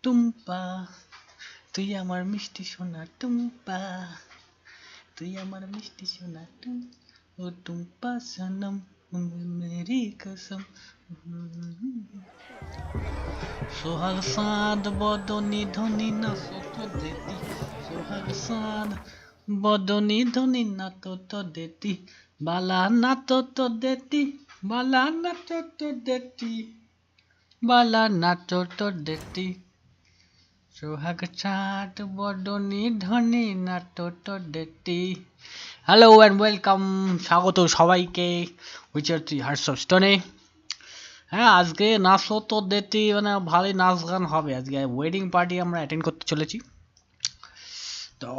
টুম্পা তুই আমার মিষ্টি সোনা টুম্পা তুই আমার মিষ্টি সোনা ও টুম্পা সনম মেরি কসম সোহাগ সাদ বদনি ধনি না তো দেতি সোহাগ সাদ বদনি ধনি না তো দেতি বালা না তো দেতি বালা না তো দেতি বালা না তো দেতি সোহাগ চাঁদ বদনি ধনি না তো দেতি। হ্যালো অ্যান্ড ওয়েলকাম, স্বাগত সবাইকে উইচার 3 হার্টস অফ স্টোনে। হ্যাঁ, আজকে নাচ তো দেতি মানে ভালোই নাচ গান হবে। আজকে ওয়েডিং পার্টি আমরা অ্যাটেন্ড করতে চলেছি। তো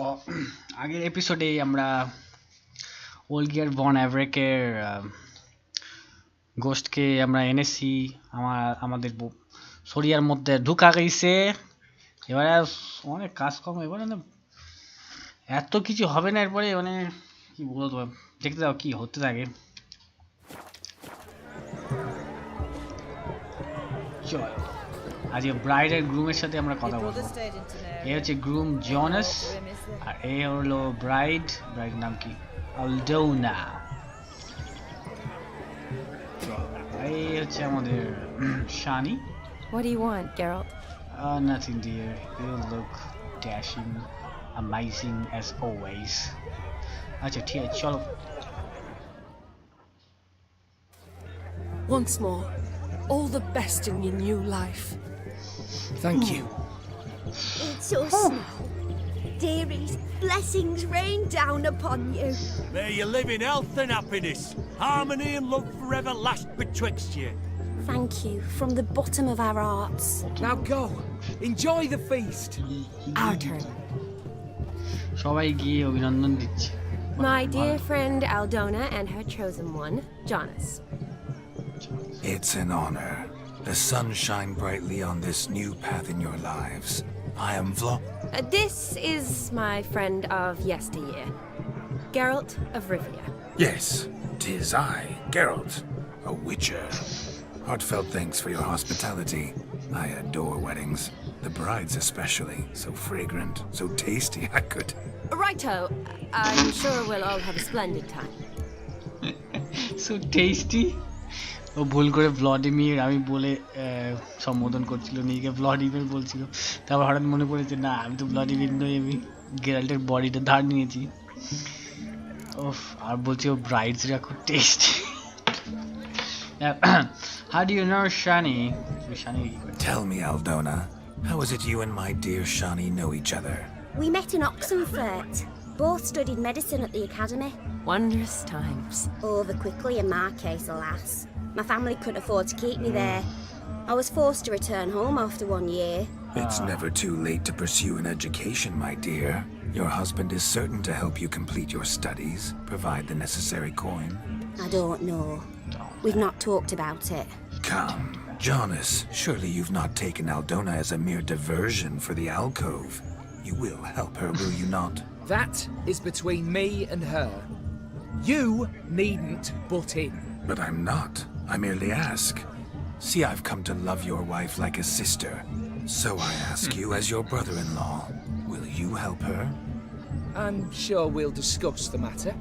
আগের এপিসোডে আমরা ওলগিয়ার বন অ্যাভরেকের গোস্টকে আমরা এনেছি, আমাদের শরীরের মধ্যে ঢুকা গেছে। এবারে অনেক কাজকর্ম, এবারে মানে এত কিছু হবে না। এরপরে মানে কি বলবো, দেখতে দাও কি হতে থাকে। চলো আজকে ব্রাইড আর গ্রুমের সাথে আমরা কথা বলবো। এ হচ্ছে গ্রুম জনাস আর এ হলো ব্রাইড নাম কি আলডোনা। এই হচ্ছে আমাদের Shani. What do you want, Geralt? Nothing dear, you look dashing, amazing as always. আচ্ছা ঠিক আছে চলো। Once more, all the best in your new life. Thank you. It's your snow. Dearies, blessings rain down upon you. May you live in health and happiness. Harmony and love forever last betwixt you. Thank you from the bottom of our hearts. Now go. Enjoy the feast. Our turn. সবাই গিয়ে অভিনন্দন দিচ্ছে। My dear friend Aldona and her chosen one, Jonas. It's an honor. The sun shine brightly on this new path in your lives. I am This is my friend of yesteryear, Geralt of Rivia. Yes, 'tis I, Geralt, a witcher. Heartfelt thanks for your hospitality. I adore weddings. The brides especially, so fragrant, so tasty, I could... Righto, I'm sure we'll all have a splendid time. So tasty. ও ভুল করে Vladimir আমি বলে সম্বোধন করছিল, নিজেকে Vladimir বলছিল। তারপর হঠাৎ মনে পড়েছে না, আমি তো ভ্লাদিমির নই, আমি গেরাল্টের বডিটা ধার নিয়েছি। ওফ, আর বলছি ও ব্রাইডসরা খুব tasty. How do you know Shani? Tell me, Aldona, how is it you and my dear Shani know each other? We met in Oxenfurt. Both studied medicine at the academy. Wondrous times. Over quickly in my case, alas. My family couldn't afford to keep me there. I was forced to return home after 1 year. It's never too late to pursue an education, my dear. Your husband is certain to help you complete your studies, provide the necessary coin. I don't know. We've not talked about it. Come, Jonas, surely you've not taken Aldona as a mere diversion for the alcove. You will help her, will you not? That is between me and her. You needn't butt in. But I'm not. I merely ask. See, I've come to love your wife like a sister. So I ask you as your brother-in-law, will you help her? I'm sure we'll discuss the matter.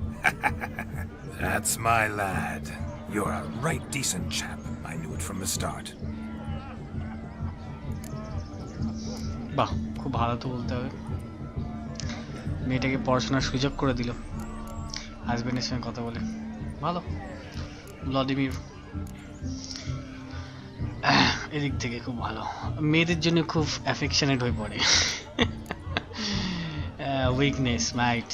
That's my lad. You're a right decent chap. I knew it from the start. বাহ, খুব ভালো তো বলতে হবে। মেয়েটাকে পড়াশোনার সুযোগ করে দিল হাজবেন্ডের সঙ্গে কথা বলে। ভালো, ভ্লাদিমির এদিক থেকে খুব ভালো। মেয়েদের জন্য খুব অ্যাফেকশনেট হয়ে পড়ে। Weakness might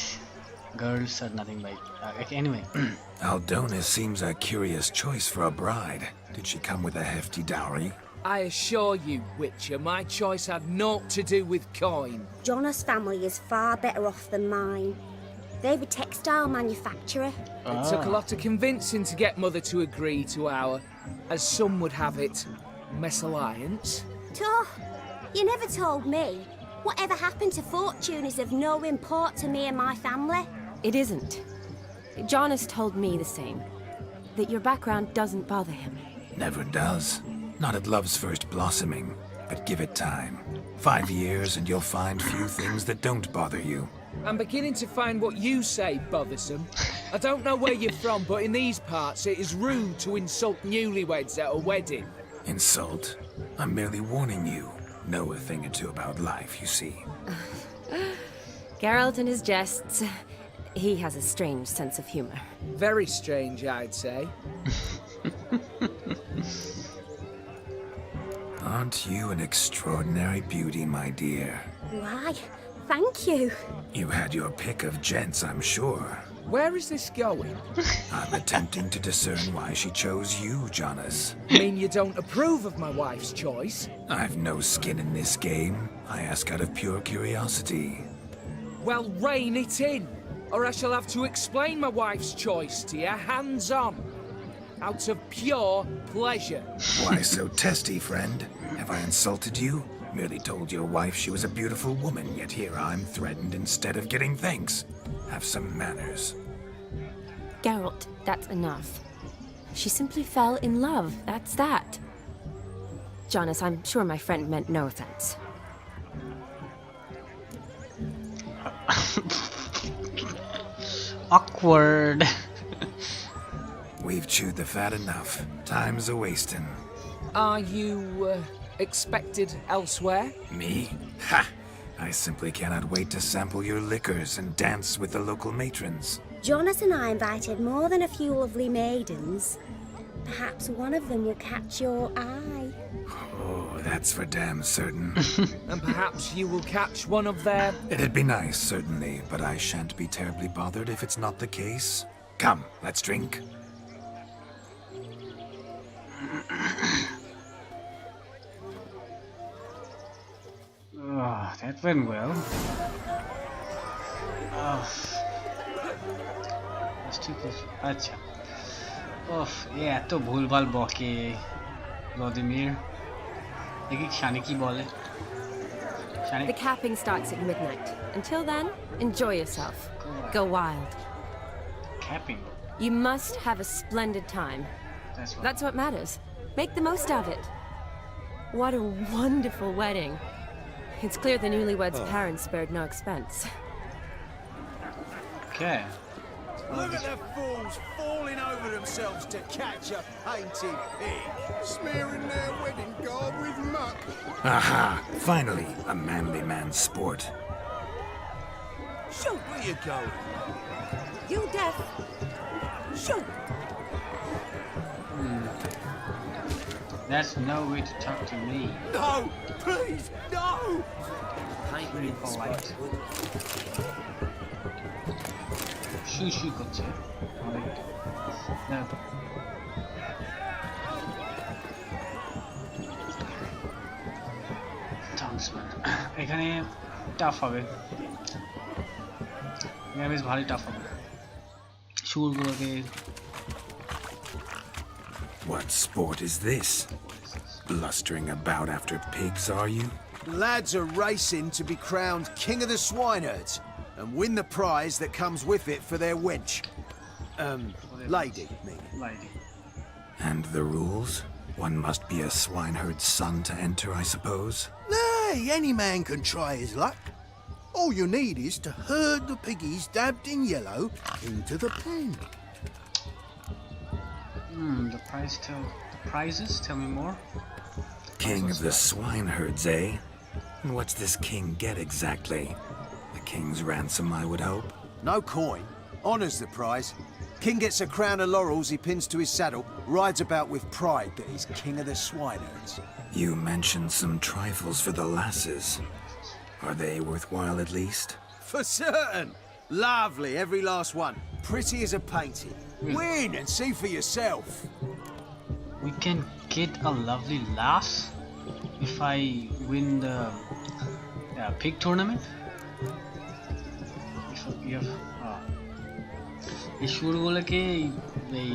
girls are nothing like anyway. Aldona seems a curious choice for a bride. Did she come with a hefty dowry? I assure you, Witcher, my choice had naught to do with coin. Jonas' family is far better off than mine. They're a textile manufacturer. It took a lot of convincing to get Mother to agree to our, as some would have it, mesalliance. Toh, you never told me. Whatever happened to fortune is of no import to me and my family. It isn't. Jonas told me the same, that your background doesn't bother him. Never does. Not at love's first blossoming. but give it time. 5 years and you'll find few things that don't bother you. I'm beginning to find what you say bothersome. I don't know where you're from, but in these parts it is rude to insult newlyweds at a wedding. Insult? I'm merely warning you. Know a thing or two about life, you see. Geralt and his jests. He has a strange sense of humor. Very strange, I'd say. Aren't you an extraordinary beauty, my dear? Why, thank you. You had your pick of gents, I'm sure. Where is this going? I'm attempting to discern why she chose you, Jonas. Mean you don't approve of my wife's choice? I've no skin in this game. I ask out of pure curiosity. Well, rein it in, or I shall have to explain my wife's choice to you hands-on. Out of pure pleasure. Why so testy, friend? Have I insulted you? Merely told your wife she was a beautiful woman, yet here I'm threatened instead of getting thanks. Have some manners. Geralt, that's enough. She simply fell in love, that's that. Jonas, I'm sure my friend meant no offense. Awkward. We've chewed the fat enough. Time's a-wasting. Are you, expected elsewhere? Me? Ha! I simply cannot wait to sample your liquors and dance with the local matrons. Jonas and I invited more than a few lovely maidens. Perhaps one of them will catch your eye. Oh, that's for damn certain. And perhaps you will catch one of their... It'd be nice, certainly, but I shan't be terribly bothered if it's not the case. Come, let's drink. Oh, that went well. Oh. আচ্ছা ওফ এত ভুলভাল বকে Vladimir দেখি শানি কি বলে Shani The capping starts at midnight. Until then, enjoy yourself. Go wild. capping You must have a splendid time. That's what matters. Make the most of it. What a wonderful wedding. It's clear the newlyweds' parents spared no expense. okay Look at the fools falling over themselves to catch a painted pig. Smearing their wedding garb with muck. Aha! Finally, a manly man's sport. Shoot, where you going? You deaf. Shoot! that's no way to talk to me No! Please, no! polite শুই করছে অনেক না এখানে tough হবে এখানে বেশ ভালোই tough হবে শুরগুলোকে What sport is this? Blustering about after pigs, are you? Lads are racing to be crowned King of the Swineherds and win the prize that comes with it for their wench. Lady, me. lady And the rules? One must be a swineherd's son to enter, I suppose? Nay, any man can try his luck. All you need is to herd the piggies dabbed in yellow into the pen. the prizes tell me more King of the swineherds, eh? And what's this king get exactly? The king's ransom, I would hope. No coin. Honours the prize. King gets a crown of laurels he pins to his saddle, rides about with pride that he's King of the Swineherds. You mentioned some trifles for the lasses. Are they worthwhile at least? For certain. Lovely, every last one. Pretty as a painting. Win and see for yourself. we can get a lovely lass if I win the pig tournament if you have এই শুয়োরগুলোকে এই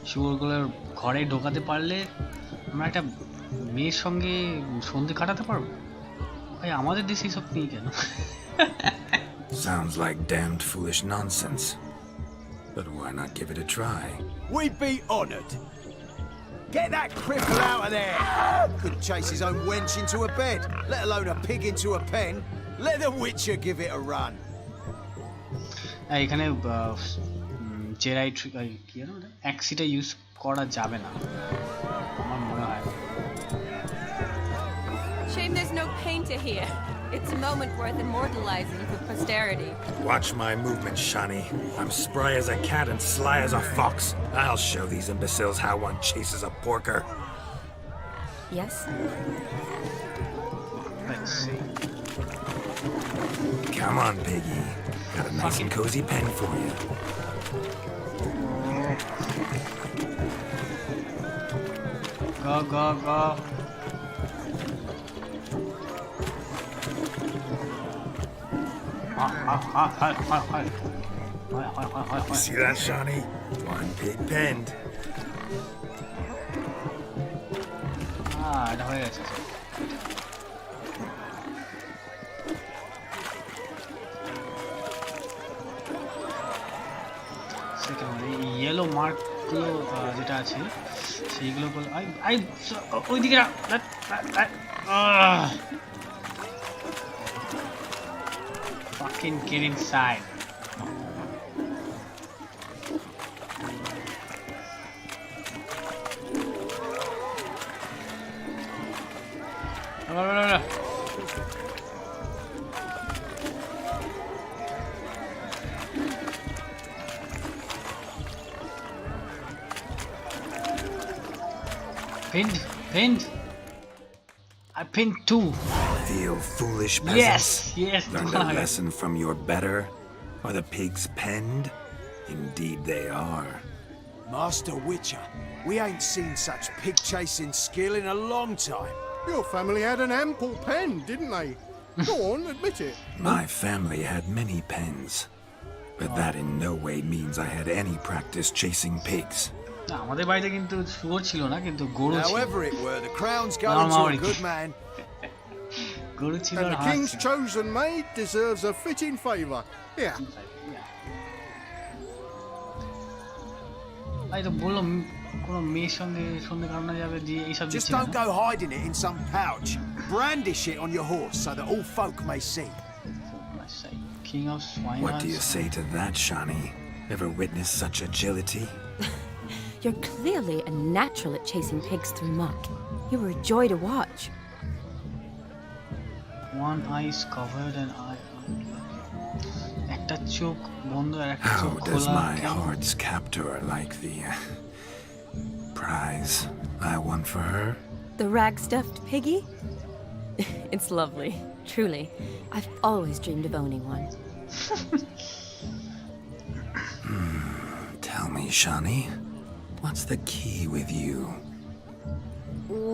শুয়োরগুলোর ঘরে ঢোকাতে পারলে আমরা একটা মেয়ের সঙ্গে সন্ধে কাটাতে পারবো ভাই আমাদের দেশে সব নেই কেন Sounds like damned foolish nonsense. But why not give it a try? We'd be honoured. Get that cripple out of there! Couldn't chase his own wench into a bed, let alone a pig into a pen. Let the Witcher give it a run. এখানে জেরাই কি জানো অ্যাক্সিটা use করা যাবে না আমার মনে হয় Shame there's no painter here. It's a moment worth immortalizing for posterity. Watch my movements, Shani. I'm spry as a cat and sly as a fox. I'll show these imbeciles how one chases a porker. Yes? let's see Come on, piggy. Got a nice and cozy pen for you. go See that, Shani? One pig penned. এটা হয়ে গেছে yellow মার্কগুলো যেটা আছে সেইগুলো ওইদিকে fucking get inside no. Pinned. I pinned 2. Feel foolish peasants? Yes. Learned a lesson from your better? Are the pigs penned? Indeed they are. Master Witcher, we ain't seen such pig-chasing skill in a long time. Your family had an ample pen, didn't they? Go on, admit it. My family had many pens, but that in no way means I had any practice chasing pigs. আমাদের বাড়িতে কিন্তু শুয়োর ছিল না কিন্তু গরু ছিল However it were, the crown's going to a good man. গরু ছিল And আর the হাঁস king's ছিল। chosen maid deserves a fitting favour. Here, এই তো বললো কোনো মেয়ের সঙ্গে সন্ধে কাটানো যাবে দিয়ে এইসব Just দিচ্ছে don't go hiding it in some pouch. Brandish it on your horse so that all folk may see. King of swine What do you say to that, Shani? Ever witnessed such agility? You're clearly a natural at chasing pigs through muck. You were a joy to watch. One eye is covered and eye একটা চোখ বন্ধ আর একটা How চোখ does খোলা my কেন? heart's captor like the prize I won for her? The rag-stuffed piggy? It's lovely, truly. I've always dreamed of owning one. Tell me, Shani, what's the key with you?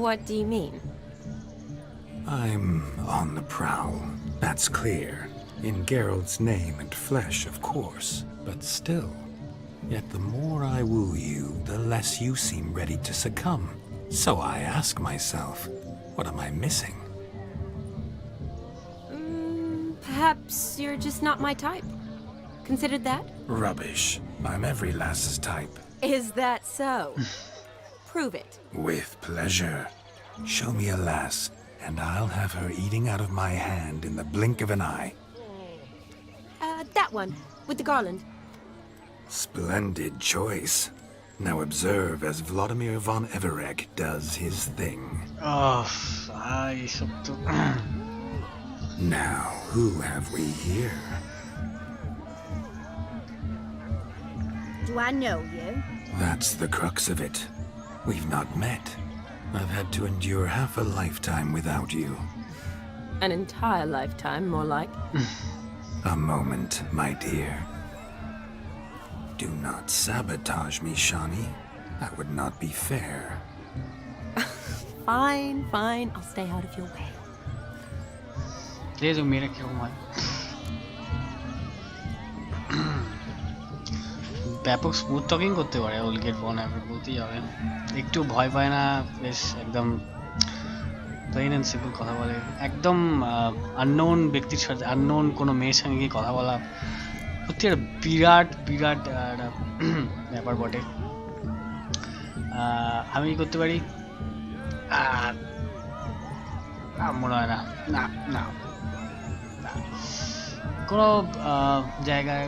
What do you mean? I'm on the prowl, that's clear. In Geralt's name and flesh, of course, but still. Yet the more I woo you, the less you seem ready to succumb. So I ask myself, what am I missing? Perhaps you're just not my type. Considered that? Rubbish. I'm every lass's type. Is that so? Prove it. With pleasure. Show me a lass, and I'll have her eating out of my hand in the blink of an eye. That one, with the garland. Splendid choice. Now observe as Vladimir von Everegg does his thing. এইসব তো Now, who have we here? Do I know you? That's the crux of it. We've not met. I've had to endure half a lifetime without you. An entire lifetime, more like. A moment, my dear. Do not sabotage me, Shani. That would not be fair. Fine, I'll stay out of your way. এই যে মেয়েরা কিরকম হয় ব্যাপক smooth talking করতে পারে ওলগেট বন ever বলতেই হবে একটু ভয় পায় না বেশ একদম প্লেন অ্যান্ড সিম্পল কথা বলে একদম আননোন ব্যক্তির সাথে আননোন কোনো মেয়ের সঙ্গে গিয়ে কথা বলা সত্যি একটা বিরাট একটা ব্যাপার বটে আমি কি করতে পারি? মনে হয় না, না না না। কোনো জায়গায়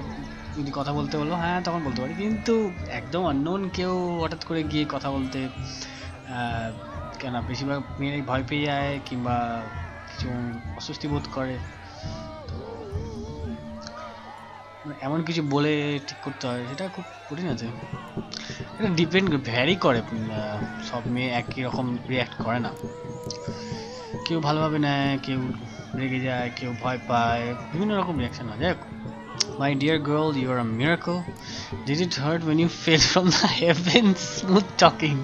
যদি কথা বলতে বলো, হ্যাঁ তখন বলতে পারি, কিন্তু একদম আননোন কেউ হঠাৎ করে গিয়ে কথা বলতে কেন, বেশিরভাগ মেয়েরাই ভয় পেয়ে যায় কিংবা কিছু অস্বস্তি বোধ করে। তো এমন কিছু বলে ঠিক করতে হয়, সেটা খুব কঠিন আছে। এটা ডিপেন্ড, ভ্যারি করে, সব মেয়ে একই রকম রিয়াক্ট করে না। কেউ ভালোভাবে নেয়, কেউ রেগে যায়, কেউ ভয় পায়, বিভিন্ন রকম রিয়াকশন হয়। যাই হোক, my dear girl, you are a miracle. Did it hurt when you fell from the heavens? Smooth talking.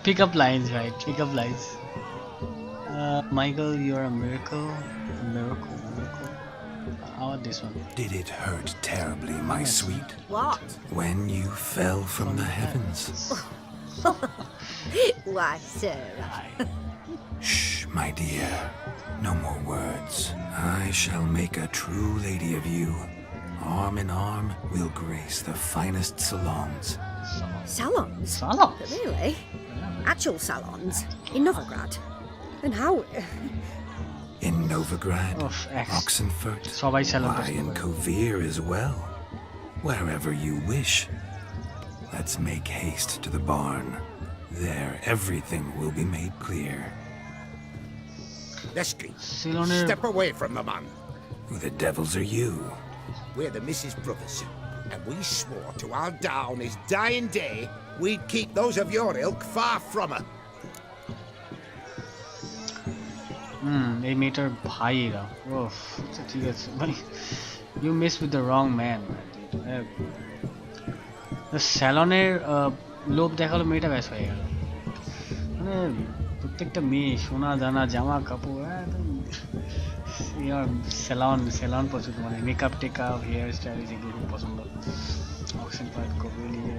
Pick up lines, right? Pick up lines. Michael, you are a miracle. Miracle, miracle. How about this one? Did it hurt terribly, my sweet? What? When you fell from the heavens? Why, sir? Shh, my dear. No more words. I shall make a true lady of you. Arm in arm, we'll grace the finest salons. Salons? Salon. Really? Actual salons? In Novigrad? And how? In Novigrad, Oxenfurt, সবাই salon why, in Kovir as well. Wherever you wish. Let's make haste to the barn. There, everything will be made clear. Lesky, Salon-এর step away from the man. Who the devils are you? We're the Mrs. Brothers, and we swore to our down his dying day we'd keep those of your ilk far from her. এই মেয়েটার ভাই এরা। ওফ, আচ্ছা ঠিক আছে ভাই, you miss with the wrong man. স্যালনের লোভ দেখালো, মেয়েটা ব্যাস হয়ে গেল। মানে প্রত্যেকটা মেয়ে সোনা দানা জামা কাপড় একদম স্যালন স্যালন পছন্দ, মানে মেকআপ টেকআপ হেয়ার স্টাইল এগুলো খুব পছন্দ। অপশন পার্ট কবে নিয়ে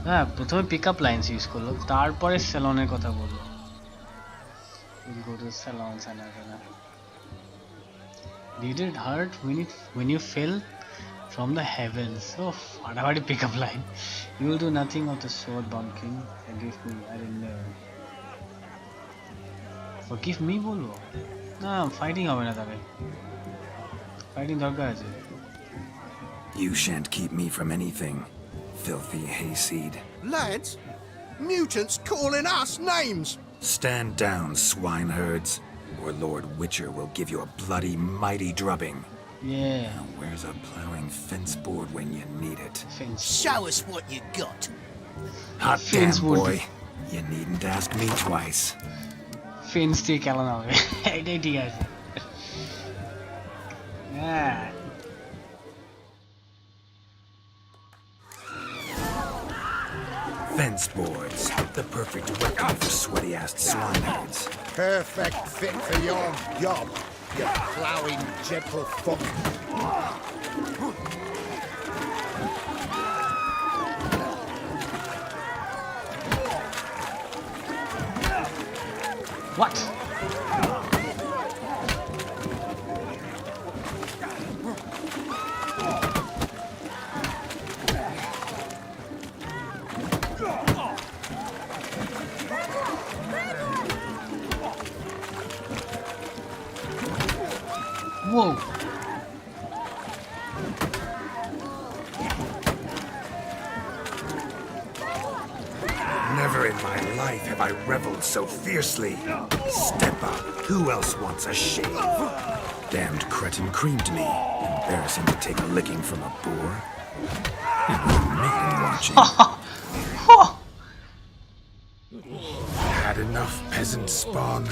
হ্যাঁ, প্রথমে পিক আপ লাইন্স ইউজ করলো, তারপরে স্যালনের কথা বললো। Did it hurt when you fell from the heavens? Oh, ফাটাফাটি pick up line. You will do nothing of the sword bound king. Forgive me, I didn't know. Forgive me বলবো না, fighting হবে না, তাহলে ফাইটিং দরকার আছে। You shan't keep me from anything, filthy hayseed. Lads, mutants calling us names. Stand down, swineherds, or Lord Witcher will give you a bloody mighty drubbing. Yeah. Now, where's a plowing fence board when you need it? Fence. Show us what you got. Hot Fence damn, board. boy. You needn't ask me twice. Fence দিয়ে খেলানো হবে, এটাই ঠিক আছে। হ্যাঁ, Fence boards, the perfect weapon for sweaty-assed swineherds. Perfect fit for your job, you ploughing gentle fuck. what? Whoa. Never in my life have I reveled so fiercely. Step up. Who else wants a shave? Damned cretin creamed me. Embarrassing to take a licking from a boor. And with a man watching. Had enough, peasant spawn.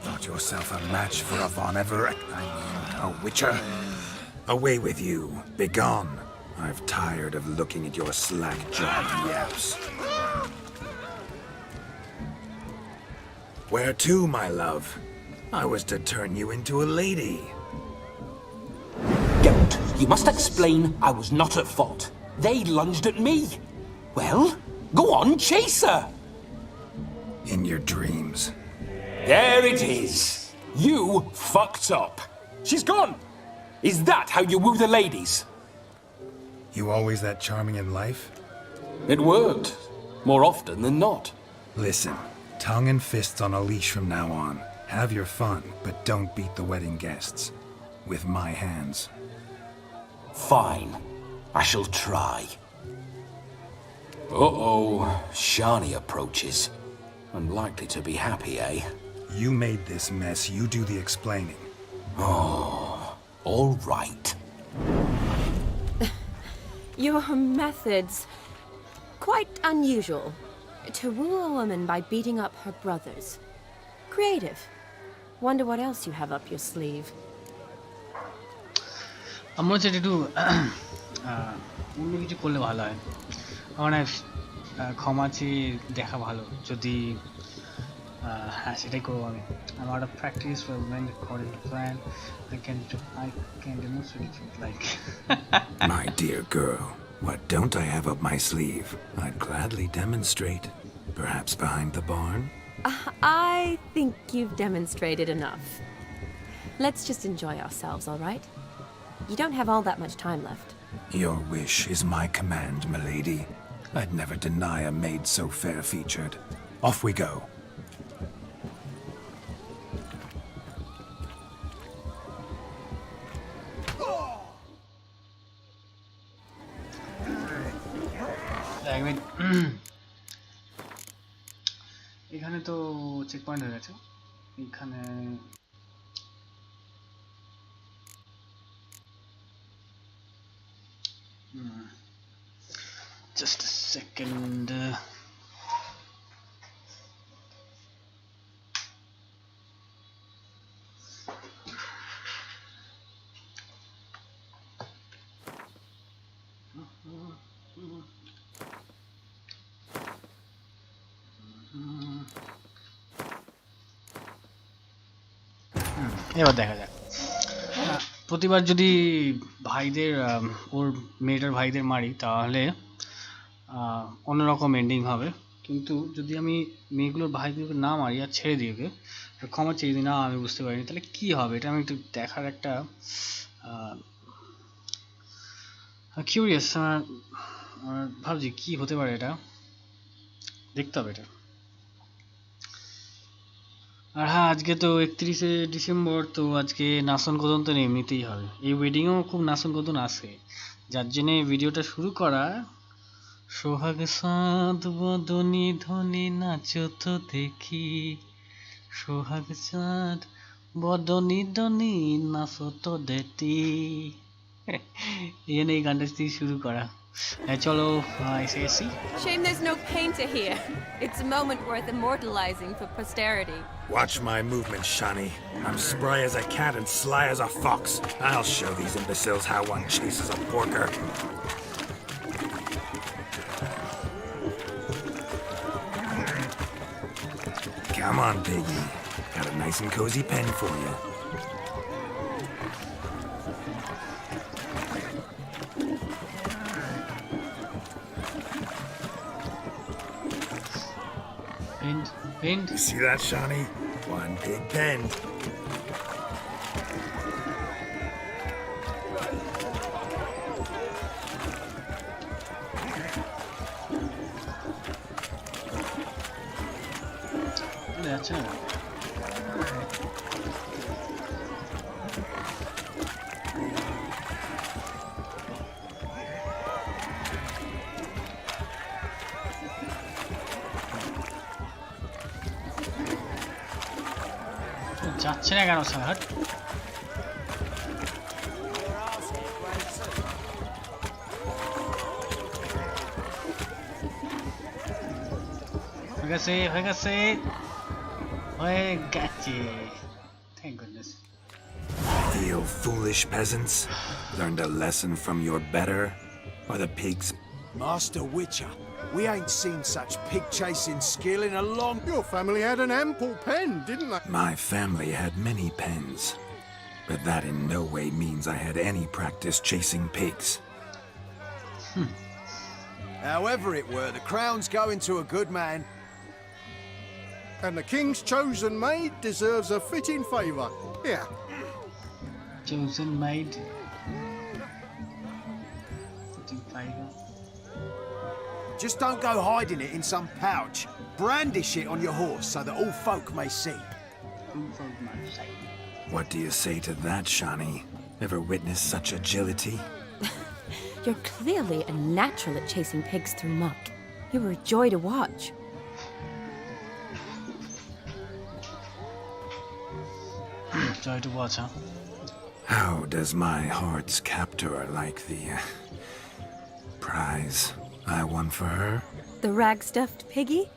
Thought yourself a match for a Von Everett. I mean, a Witcher. Away with you. Begone. I've tired of looking at your slack-jawed yaps. Where to, my love? I was to turn you into a lady. Don't. You must explain I was not at fault. They lunged at me. Well, go on, chase her. In your dreams. There it is. You fucked up. She's gone. Is that how you woo the ladies? You always that charming in life? It worked. More often than not. Listen, tongue and fists on a leash from now on. Have your fun, but don't beat the wedding guests. With my hands. Fine. I shall try. Uh-oh. Shani approaches. Unlikely to be happy, eh? You made this mess. You do the explaining. Oh, all right. Your methods... quite unusual. To woo a woman by beating up her brothers. Creative. Wonder what else you have up your sleeve. আমরা যেটা একটু অন্য কিছু করলে ভালো হয় আমার ক্ষমা চেয়ে দেখা ভালো যদি হ্যাঁ সেটাই করবো আমি আমার একটা practice when according to plan I can demonstrate it like My dear girl, what don't I have up my sleeve? I'd gladly demonstrate. Perhaps behind the barn? I think you've demonstrated enough. Let's just enjoy ourselves, all right? You don't have all that much time left. Your wish is my command, milady. I'd never deny a maid so fair-featured. Off we go. এখানে তো check point হয়ে গেছে এখানে just a second এবার দেখা যাক প্রতিবার যদি ভাইদের ওর মেয়েটার ভাইদের মারি তাহলে অন্যরকম এন্ডিং হবে কিন্তু যদি আমি মেয়েগুলোর ভাইদেরকে না মারি আর ছেড়ে দিই ওকে ক্ষমা চেয়ে দিই না আমি বুঝতে পারিনি তাহলে কি হবে এটা আমি একটু দেখার একটা কিউরিয়াস ভাবছি কি হতে পারে এটা দেখতে হবে এটা আর হ্যাঁ আজকে তো 31শে ডিসেম্বর তো আজকে নাচন কোদন তো এমনিতেই হবে এই ওয়েডিংয়েও খুব নাচন কোদন আছে যার জন্য ভিডিওটা শুরু করা সোহাগ চাঁদ বদনি ধনি নাচো তো দেখি সোহাগ চাঁদ বদনি ধনি নাচো তো দেখি এই গানটা দিয়ে শুরু করা চলো এসে গেছি Shame there's no painter here. It's a moment worth immortalizing for posterity. Watch my movements, Shani. I'm spry as a cat and sly as a fox. I'll show these imbeciles how one chases a porker. Come on, Piggy. Got a nice and cozy pen for you. Pinned. You see that, Shani? One big pen. যাচ্ছে না যাচ্ছে না কেন sir হয়ে গেছে Thank goodness. You foolish peasants. Learned a lesson from your better? Or the pigs? Master Witcher, we ain't seen such pig-chasing skill in a long... Your family had an ample pen, didn't they? My family had many pens. But that in no way means I had any practice chasing pigs. However it were, the crown's going to a good man. And the king's chosen maid deserves a fitting favour. Here. Chosen maid. Just don't go hiding it in some pouch. Brandish it on your horse so that all folk may see. What do you say to that, Shani? Ever witnessed such agility? You're clearly a natural at chasing pigs through muck. You were a joy to watch. Joy to watch, huh? How does my heart's captor like the prize I won for her? The rag-stuffed piggy?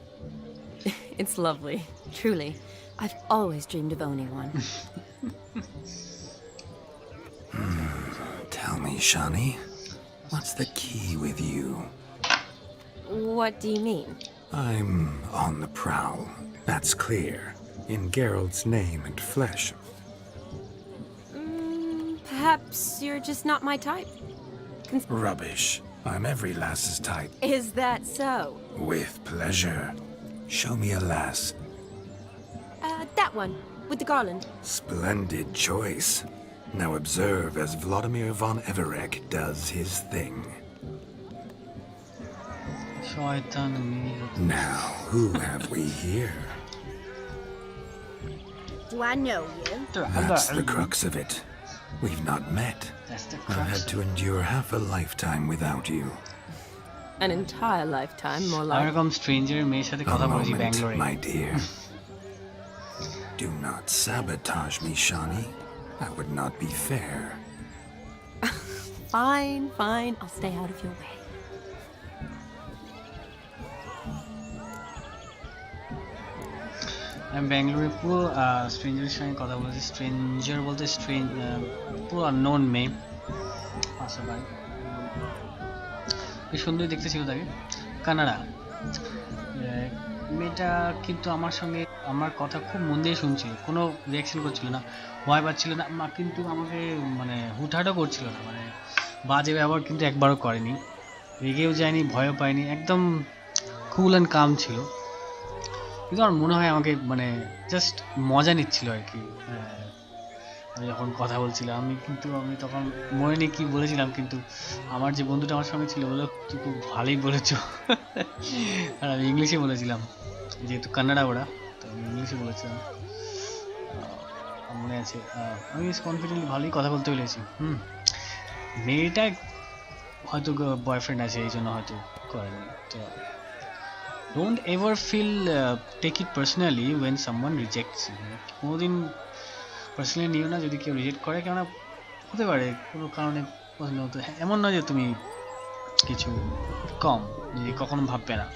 It's lovely, truly. I've always dreamed of owning one. Tell me, Shani, what's the key with you? What do you mean? I'm on the prowl. That's clear. In Geralt's name and flesh. Perhaps you're just not my type. Rubbish. I'm every lass's type. Is that so? With pleasure. Show me a lass. That one, with the garland. Splendid choice. Now observe as Vladimir von Everek does his thing. Now, who have we here? Do I know you? That's the crux of it. We've not met. I've had to endure half a lifetime without you. An entire lifetime, more like. I'm stranger মেয়ের সাথে কথা বলেছি ব্যাঙ্গালোরে my dear. Do not sabotage me, Shani. That would not be fair. Fine, fine. I'll stay out of your way. আমি ব্যাঙ্গালোরে পুরো স্ট্রেঞ্জারের সঙ্গে কথা বলেছি স্ট্রেঞ্জার বলতে পুরো আননোন মেয়ে পাশে বাড়ি বেশ সুন্দর দেখতে ছিল তাকে কানাডা মেয়েটা কিন্তু আমার সঙ্গে আমার কথা খুব মন দিয়ে শুনছিল কোনো রিয়াকশন করছিল না ভয় পাচ্ছিল না কিন্তু আমাকে মানে হুটহাটও করছিল না মানে বাজে ব্যবহার কিন্তু একবারও করেনি রেগেও যায়নি ভয়ও পায়নি একদম কুল অ্যান্ড কাম ছিল কিন্তু আমার মনে হয় আমাকে মানে জাস্ট মজা নিচ্ছিল আর কি আমি যখন কথা বলছিলাম আমি তখন মনে নেই কি বলেছিলাম কিন্তু আমার যে বন্ধুটা আমার সঙ্গে ছিল বলে তুই খুব ভালোই বলেছো আর আমি ইংলিশে বলেছিলাম যেহেতু কান্নাডা ওরা তো আমি ইংলিশে বলেছিলাম মনে আছে আমি কনফিডেন্টলি ভালোই কথা বলতে পেরেছি মেয়েটা হয়তো বয়ফ্রেন্ড আছে এই জন্য হয়তো করেনি তো don't ever feel take it personally when someone rejects you কোনোদিন পার্সোনালি নিও না যদি কেউ রিজেক্ট করে কেন হতে পারে কোনো কারণে পছন্দ হতো এমন নয় যে তুমি কিছু কম যে কখনো ভাববে না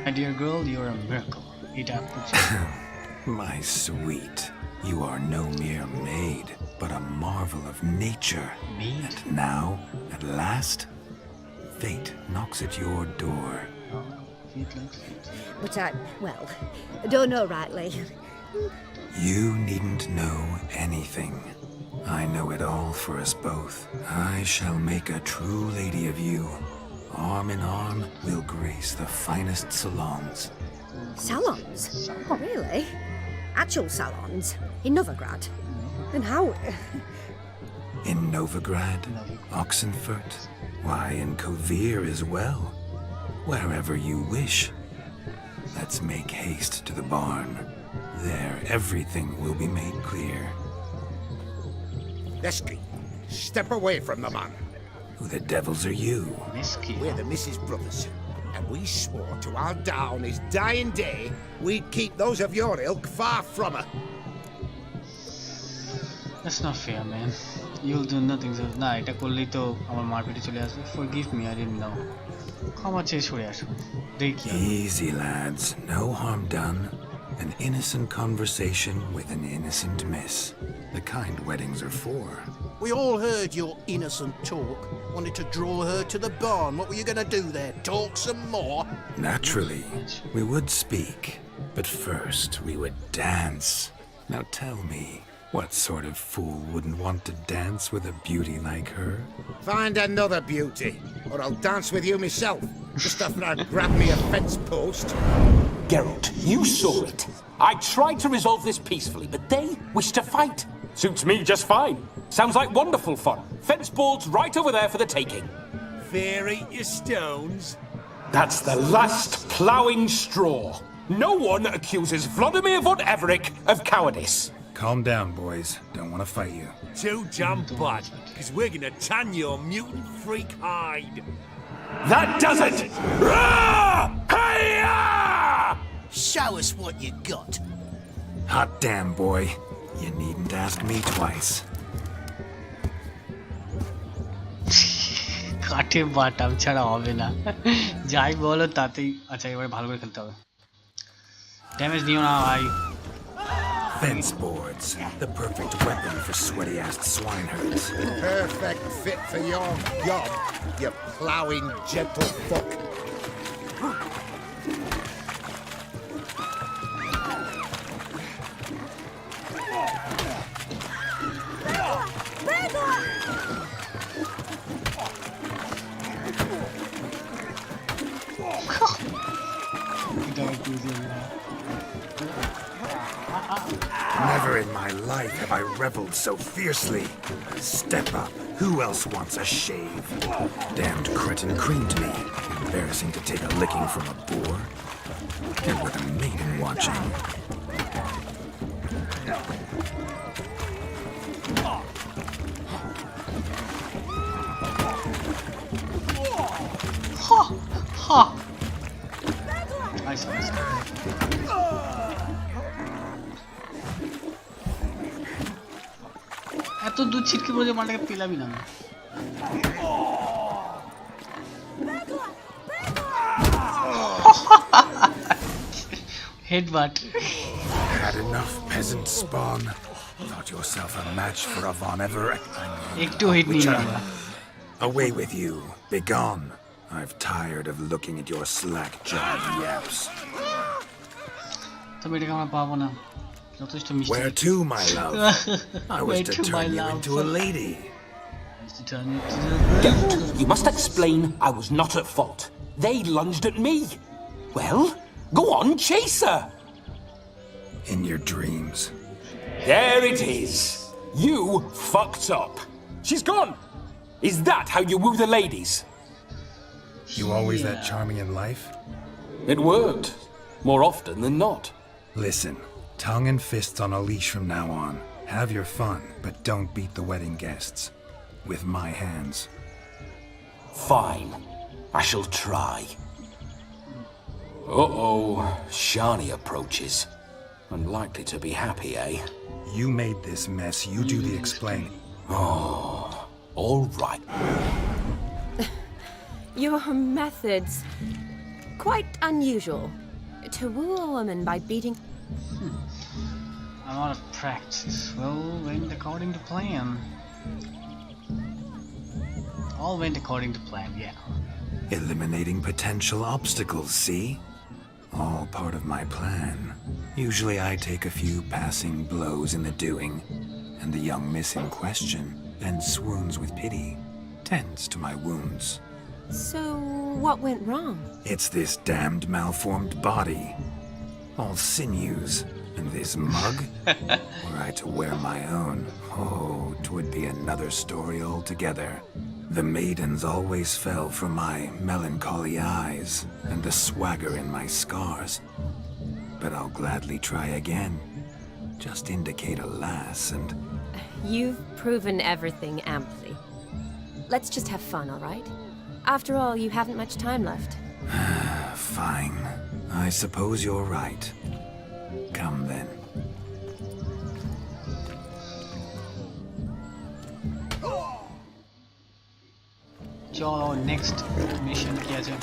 my dear girl you are a miracle এটা My sweet, you are no mere maid but a marvel of nature and now at last fate knocks at your door. But well, don't know rightly. You needn't know anything. I know it all for us both. I shall make a true lady of you. Arm in arm, we'll grace the finest salons. Salons? Oh, really? Actual salons? In Novigrad? And how? In Novigrad, Oxenfurt, why, in Kovir as well. Wherever you wish. Let's make haste to the barn. There, everything will be made clear. Lesky, step away from the man. Who the devils are you? We're the Mrs. Brothers, and we swore to our down his dying day we'd keep those of your ilk far from her. That's not fair, man. You'll do nothing. না এটা করলেই তো আমার মারপিটে চলে আসবে Forgive me, I didn't know. ক্ষমা চেয়ে সরে আসো দেখি Easy, lads. No harm done. An innocent conversation with an innocent miss. The kind weddings are for. We all heard your innocent talk. Wanted to draw her to the barn. What were you going to do there? Talk some more? Naturally, we would speak. But first, we would dance. Now tell me, what sort of fool wouldn't want to dance with a beauty like her? Find another beauty, or I'll dance with you myself. Just after I grab me a fence post. Geralt, you saw it. I tried to resolve this peacefully, but they wish to fight. Suits me just fine. Sounds like wonderful fun. Fence boards right over there for the taking. Fear eat your stones. That's the last ploughing straw. No one accuses Vladimir von Everett of cowardice. Calm down, boys. Don't want to fight you. Too damn bad, because we're gonna tan your mutant freak hide. That does it! Rah! Hi-ya! Show us what you got. Hot damn, boy. You needn't ask me twice. কাঠে বাটাম ছাড়া হবে না যাই বলো তাতেই আচ্ছা এবারে ভালো করে খেলতে হবে ড্যামেজ নিও না ভাই Fence boards, the perfect weapon for sweaty-ass swineherds. Perfect fit for your job, you ploughing gentle fuck. Never in my life have I reveled so fiercely. Step up. Who else wants a shave? Damned cretin creamed me. Embarrassing to take a licking from a boar. And with a maiden watching. Ha! Ha! Nice, nice. এত দুধ ছিটকে পড়ে মালটাকে পেলাবি না headbutt Had enough peasant spawn. Thought yourself a match for a Von Everett. একটু hit নিয়ে আমরা Away with you. Begone. I've tired of looking at your slack-jawed yaps. তবে এটাকে আমরা পাবো না যথেষ্ট মিষ্টি Where to, my love? I was to turn you into a lady. You must explain I was not at fault. They lunged at me. Well, go on, chase her. In your dreams. There it is. You fucked up. She's gone. Is that how you woo the ladies? You always that charming in life? It worked. More often than not. Listen, tongue and fists on a leash from now on. Have your fun, but don't beat the wedding guests. With my hands. Fine. I shall try. Uh-oh. Shani approaches. Unlikely to be happy, eh? You made this mess. You do the explaining. Oh, all right. Your methods quite unusual. To woo a woman by beating... A lot of practice. Well, went according to plan. All went according to plan, yeah. Eliminating potential obstacles, see? All part of my plan. Usually I take a few passing blows in the doing, and the young miss in question then swoons with pity, tends to my wounds. So, what went wrong? It's this damned malformed body. All sinews. And this mug? Were I to wear my own, oh, 'twould be another story altogether. The maidens always fell for my melancholy eyes and the swagger in my scars. But I'll gladly try again. Just indicate a lass and... You've proven everything amply. Let's just have fun, all right? After all, you haven't much time left. Fine. I suppose you're right. Come then. চলো next mission কি আছে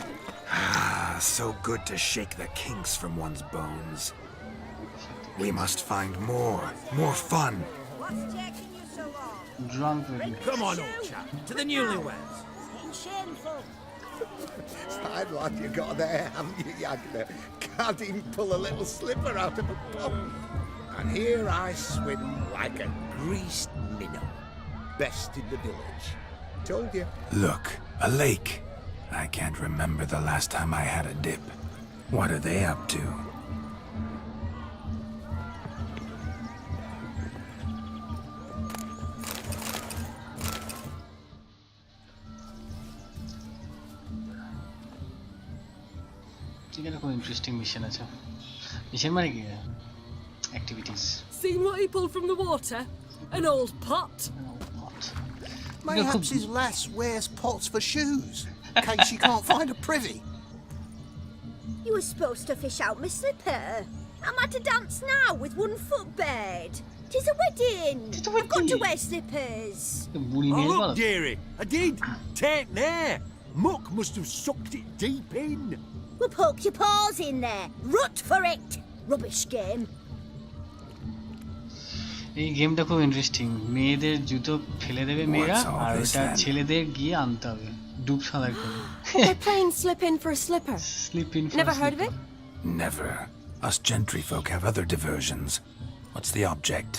So good to shake the kinks from one's bones. We must find more fun. What's taking you so long? drunk with me Come on, old chap, to the newlyweds. Shameful. I'd like you got there, haven't you, Yagner? Can't even pull a little slipper out of a pump. And here I swim like a greased minnow. Best in the village. Told you. Look, a lake. I can't remember the last time I had a dip. What are they up to? এখানে খুব interesting mission আছে। Mission মানে কি? Activities. Seen what he pulled from the water? An old pot. Mayhaps his lass wears pots for shoes, in case she can't find a privy. You were supposed to fish out my slipper. I'm at a dance now with one foot bared. 'Tis a wedding. I've got to wear slippers. Oh, look, dearie, I did. Take there. Muck must have sucked it deep in. Well, poke your paws in there. Rut for it. Rubbish game. এই গেমটা খুব interesting. মেয়েদের জুতো ফেলে দেবে মেয়েরা, আর ওটা ছেলেদের গিয়ে আনতে হবে ডুব সাঁতার করে। They're playing slip in for a slipper. Slip in for Never a heard of slipper. it? Never. Us gentry folk have other diversions. What's the object?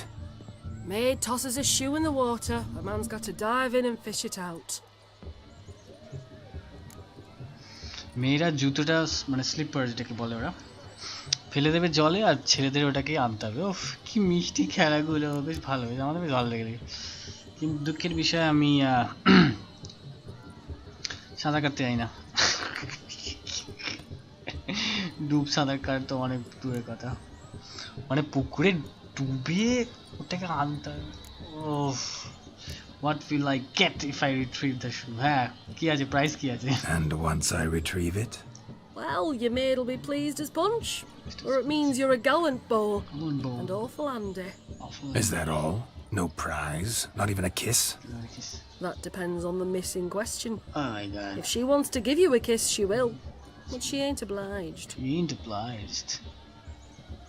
Maid tosses a shoe in the water. A man's got to dive in and fish it out. মেয়েরা জুতোটা মানে sleeper যেটাকে বলে ওরা ফেলে দেবে জলে, আর ছেলেদের ওটাকে আনতে হবে। ওফ কি মিষ্টি খেলাগুলো, বেশ ভালো, বেশ আমাদের বেশ ভালো লেগে। কিন্তু দুঃখের বিষয় আমি সাঁতার কাটতে যাই না। ডুব সাঁতার কাট তো অনেক দূরের কথা, মানে পুকুরে ডুবে ওটাকে আনতে হবে। ওফ what will I get if I retrieve the shoe? হ্যাঁ কি আছে, প্রাইস কি আছে? And once I retrieve it? Well, your maid'll be pleased as punch. Or it means you're a gallant beau. And awful handy. Is that all? No prize? Not even a kiss? That depends on the miss in question. Oh my god. If she wants to give you a kiss, she will. But she ain't obliged. She ain't obliged.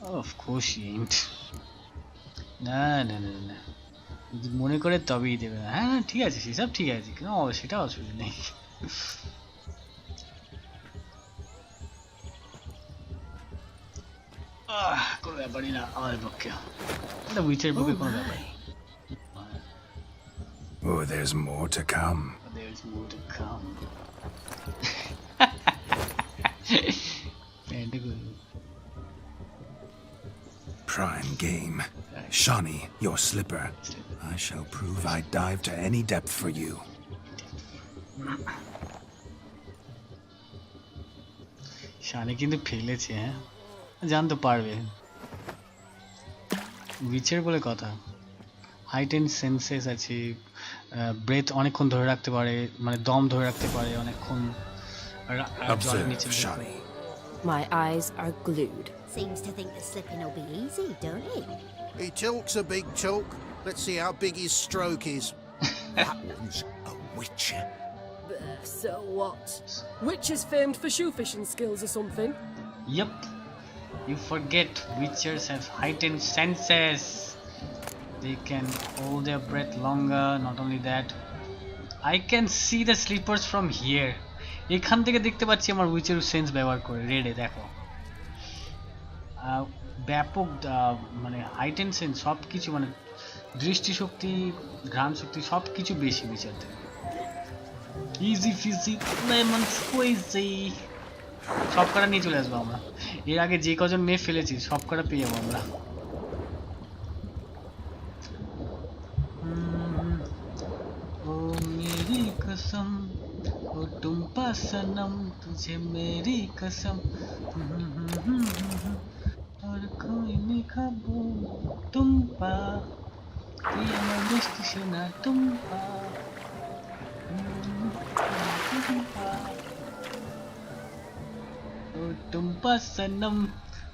Oh, of course she ain't. না না না না, যদি মনে করে তবেই দেবে। হ্যাঁ না ঠিক আছে, সেসব ঠিক আছে, কেন সেটা অসুবিধা নেই। কোনো ব্যাপারই না আমাদের পক্ষে, এটা উইচের পক্ষে কোনো ব্যাপার। Oh, there's more to come. There's more to come. Prime game. Shawnee, your slipper. I shall prove I dive to any depth for you. Shani কিন্তু ফেলেছে, হ্যাঁ জানতে পারবে। উইচের বলে কথা, হাইট এন্ড সেন্সেস আছে, ব্রেথ অনেকক্ষণ ধরে রাখতে পারে, মানে দম ধরে রাখতে পারে অনেকক্ষণ জলের নিচে। My eyes are glued. Seems to think that slipping will be easy, don't he? He tilts a big tilk. Let's see how big his stroke is. That one's a witcher. So what? Witches famed for shoe fishing skills or something? Yep. You forget witchers have heightened senses. They can hold their breath longer. Not only that, I can see the slippers from here. এখান থেকে দেখতে পাচ্ছি আমার উইচের sense ব্যবহার করে। রেডে দেখো, ব্যাপক মানে হাইটেন সেন্স, সব কিছু মানে দৃষ্টিশক্তি, ঘ্রাণ শক্তি সব কিছু বেশি উইচের থেকে। ইজি ফিজি লেমন স্কুইজি, সব কটা নিয়ে চলে আসবো আমরা। এর আগে যে কজন মেয়ে ফেলেছি সব কটা পেয়ে যাবো আমরা। ও মেরি কসম, ও টুম্পা সনম, তুঝে মেরি কসম, और कोई नहीं खाबो টুম্পা, তুই আমার মিষ্টি সোনা টুম্পা। ও টুম্পা সনম,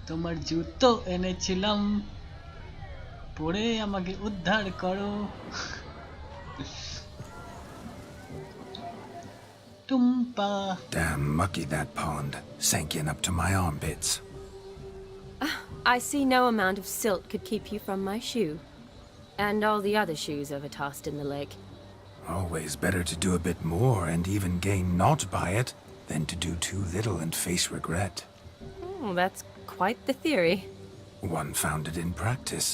তোমার জুতো এনেছিলাম, পরে আমাকে উদ্ধার করো। Tumpa. Damn mucky that pond, sank in up to my armpits. I see no amount of silt could keep you from my shoe. And all the other shoes ever tossed in the lake. Always better to do a bit more and even gain naught by it than to do too little and face regret. Oh, that's quite the theory. One founded in practice.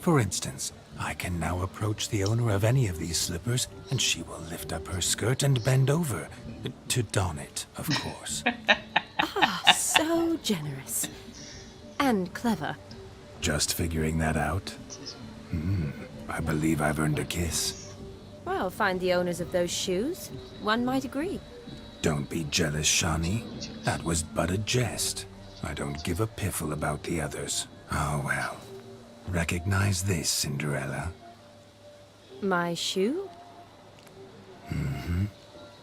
For instance, I can now approach the owner of any of these slippers and she will lift up her skirt and bend over. To don it, of course. So generous. And clever. Just figuring that out? I believe I've earned a kiss. Well, find the owners of those shoes. One might agree. Don't be jealous, Shawnee. That was but a jest. I don't give a piffle about the others. Oh well. Recognize this, Cinderella? My shoe? Mm-hmm.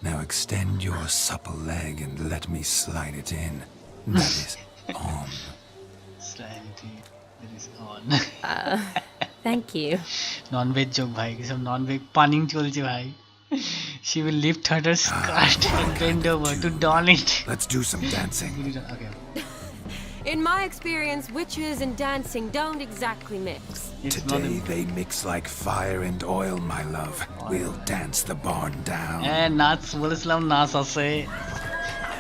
Now extend your supple leg and let me slide it in. That is on. Slide it in. That is on. Thank you. Non-veg joke, bhai. Some non-veg punning cholche, bhai. She will lift her skirt and bend over to don it. Let's do some dancing. Okay. In my experience, witches and dancing don't exactly mix. Today they mix like fire and oil, my love. We'll dance the barn down. নাচ বলেছিলাম নাচ আছে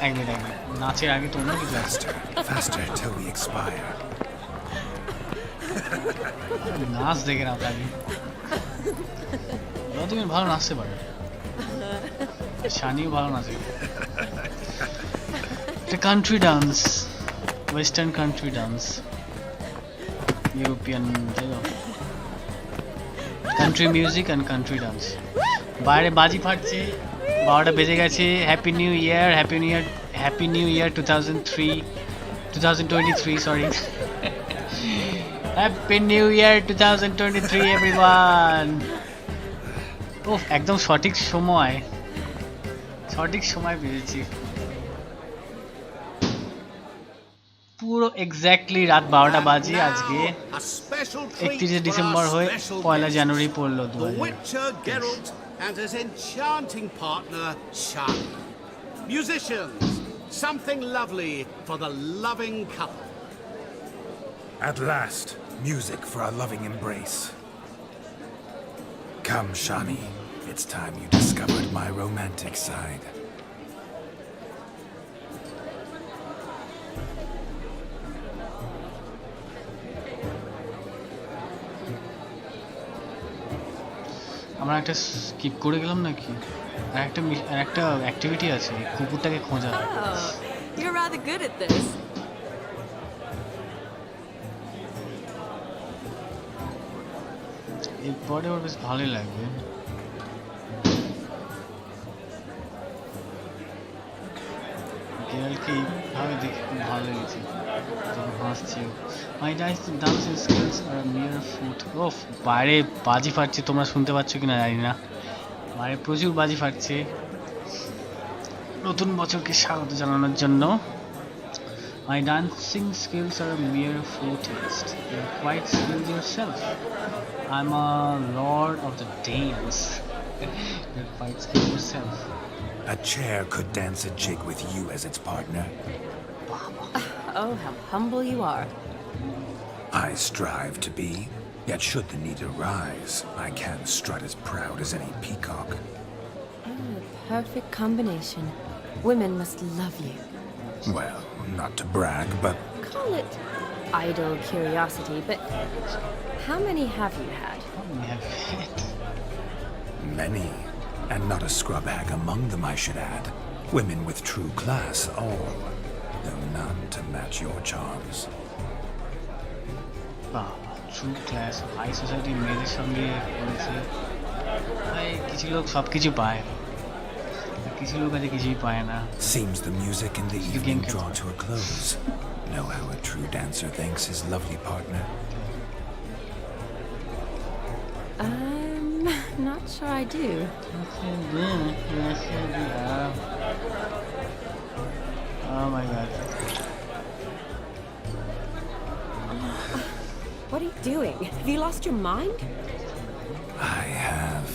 এক minute নাচের আগে তো অন্য কিছু আছে Faster till we expire. নাচ দেখে নাও তাকে তুমি ভালো নাচতে পারো শানিও ভালো নাচে একটা country dance western country dance European country music and country dance বাইরে বাজি ফাটছে 12টা বেজে গেছে happy new year 2023 sorry happy new year 2023 everyone oh একদম সঠিক সময় বেজেছি পুরো এক্স্যাক্টলি রাত 12টা বাজে আজকে 31 ডিসেম্বর হয়ে 1 জানুয়ারি পড়লো 2000 and his enchanting partner, Shani. Musicians, something lovely for the loving couple. At last, music for a loving embrace. Come, Shani. It's time you discovered my romantic side. আমরা একটা স্কিপ করে গেলাম নাকি আর একটা অ্যাক্টিভিটি আছে কুকুরটাকে খোঁজা You're rather good at this. এই পরে ওর বেশ ভালোই লাগবে গেরালকে এইভাবে দেখে খুব ভালো লেগেছে যখন হাসছে মাই ডান্সিং স্কিলস আর মিয়ার ফুট ওফ বাইরে বাজি ফাটছে তোমরা শুনতে পাচ্ছ কিনা জানি না বাইরে প্রচুর বাজি ফাটছে নতুন বছরকে স্বাগত জানানোর জন্য My dancing skills are a mere foretaste. You're quite skilled yourself. I'm a lord of the dance. You're quite skilled yourself. A chair could dance a jig with you as its partner. Oh, how humble you are. I strive to be, yet should the need arise, I can strut as proud as any peacock. Oh, perfect combination. Women must love you. Well, not to brag, but... Call it idle curiosity, but how many have you had? How many have you had? Many. And not a scrub hag among them, I should add. Women with true class, all. Though none to match your charms. True class, high society মেয়েদের সঙ্গে করেছে ভাই কিছু লোক সব কিছু পায় কিছু লোক আছে কিছুই পায় না Seems the music in the evening draw to a close. Know how a true dancer thanks his lovely partner? I'm not sure I do. Oh my god. What are you doing? Have you lost your mind? I have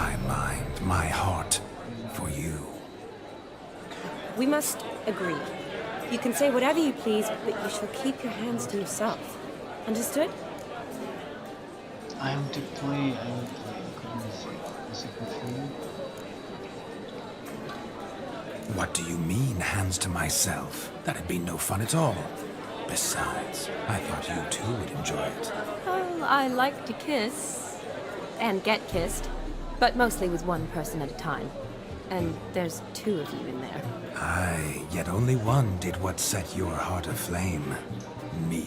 my mind, my heart for you. We must agree. You can say whatever you please, but you shall keep your hands to yourself. Understood? I am to play, I will play. Is it good for you? What do you mean, hands to myself? That'd be no fun at all. Besides, I thought you too would enjoy it. Well, I like to kiss. And get kissed. But mostly with one person at a time. And there's two of you in there. Aye, yet only one did what set your heart aflame. Me.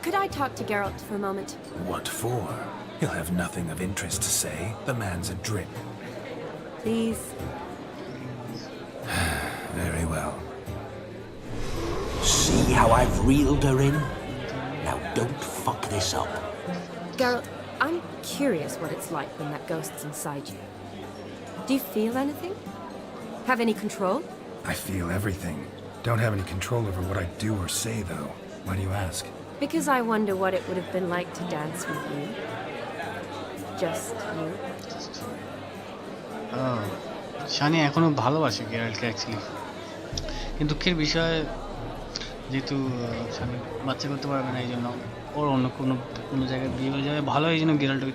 Could I talk to Geralt for a moment? What for? He'll have nothing of interest to say. The man's adrip. Please. Very well. See how I've reeled her in? Now don't fuck this up. Geralt, I'm curious what it's like when that ghost's inside you. Do you feel anything? Have any control? I feel everything. Don't have any control over what I do or say, though. Why do you ask? Because I wonder what it would have been like to dance with you. Just you. Shani এখনো ভালোবাসে গেরাল্টকে actually, কিন্তু দুঃখের বিষয় যেহেতু শানি বাচ্চা করতে পারবে না, এই জন্য ওর অন্য কোনো জায়গায় বিয়ে হয়ে যাবে, ভালো এই জন্য গেরাল্টকে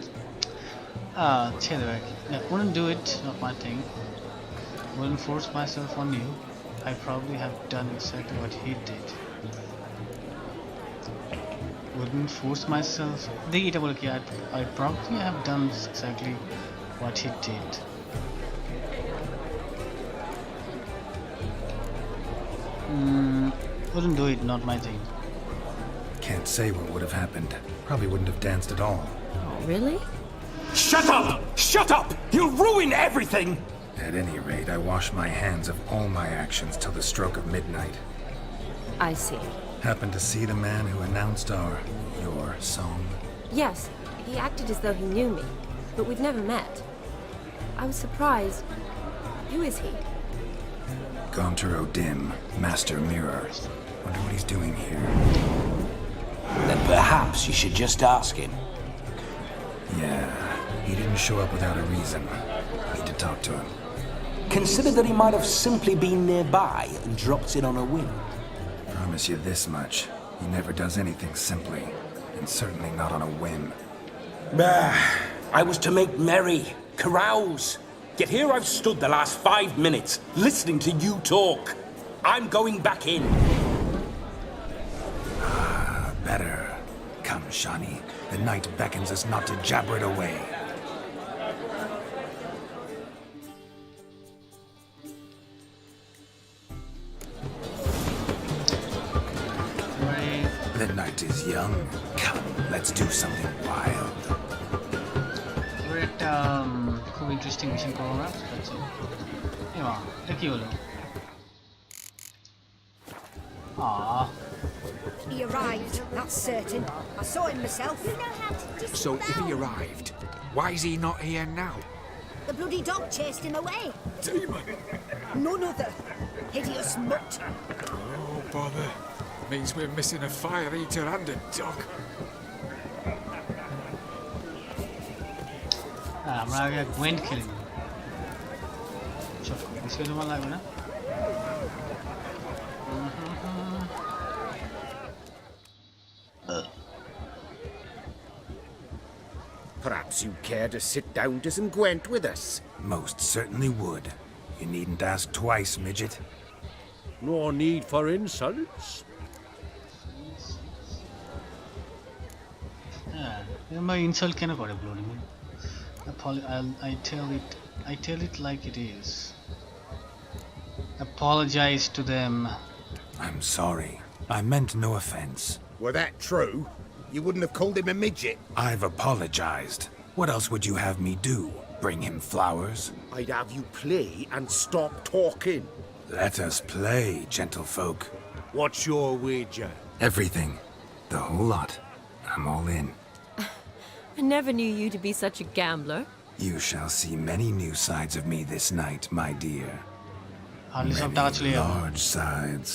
ছেড়ে দেবে আর কি। wouldn't do it, not my thing. Wouldn't force myself on you. I probably have done exactly what he did. Wouldn't force myself. দেখি এটা বলে কি, I probably have done exactly what he did. Wouldn't do it, not my thing. Can't say what would have happened. Probably wouldn't have danced at all. Really? Shut up! Shut up! You'll ruin everything! At any rate, I wash my hands of all my actions till the stroke of midnight. I see. Happened to see the man who announced your song? Yes, he acted as though he knew me, but we've never met. I was surprised. Who is he? Gaunter O'Dim, Master Mirror. Wonder what he's doing here. Then perhaps you should just ask him. Yeah, he didn't show up without a reason. Need to talk to him. Consider that he might have simply been nearby and dropped in on a whim. Promise you this much. He never does anything simply, and certainly not on a whim. Bah, I was to make merry, carouse. Yet here I've stood the last 5 minutes, listening to you talk. I'm going back in. Better. Come, Shani. The night beckons us not to jabber it away. The night is young. Come, let's do something wild. একটা খুব interesting mission করবো আমরা। এমা এটা কি হলো? He arrived, that's certain. I saw him myself. So if he arrived, why is he not here now? The bloody dog chased him away. Demon! None other. Hideous mutt. Oh, bother. Means we're missing a fire eater and a dog. আমরা আগে গোয়েন্ট খেলে নিই। চল, biscuit তোমার লাগবে না? Perhaps you'd care to sit down to some Gwent with us? Most certainly would. You needn't ask twice, midget. No need for insults. এরকম insult কেন করে ব্লোডিং? I tell it like it is. Apologize to them. I'm sorry. I meant no offense. Were that true, you wouldn't have called him a midget. I've apologized. What else would you have me do? Bring him flowers? I'd have you play and stop talking. Let us play, gentlefolk. What's your wager? Everything. The whole lot. I'm all in. I never knew you to be such a gambler. You shall see many new sides of me this night, my dear. Many large sides.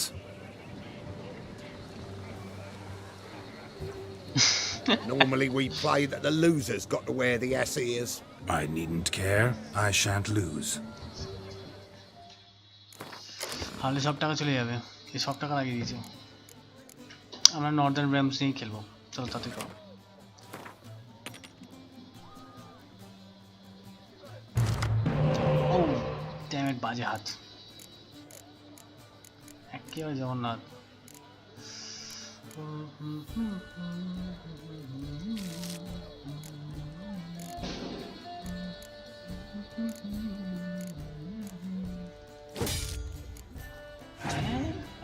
Normally we play that the loser's got to wear the S ears. I needn't care. I shan't lose. হারলে সব টাকা চলে যাবে। এই সব টাকা লাগিয়ে দিয়েছে। আমরা নর্দার্ন র্যামস নিয়েই খেলবো। চলো তাতে করো। ও ড্যাম ইট, বাজে হাত। একেবারে জগন্নাথ।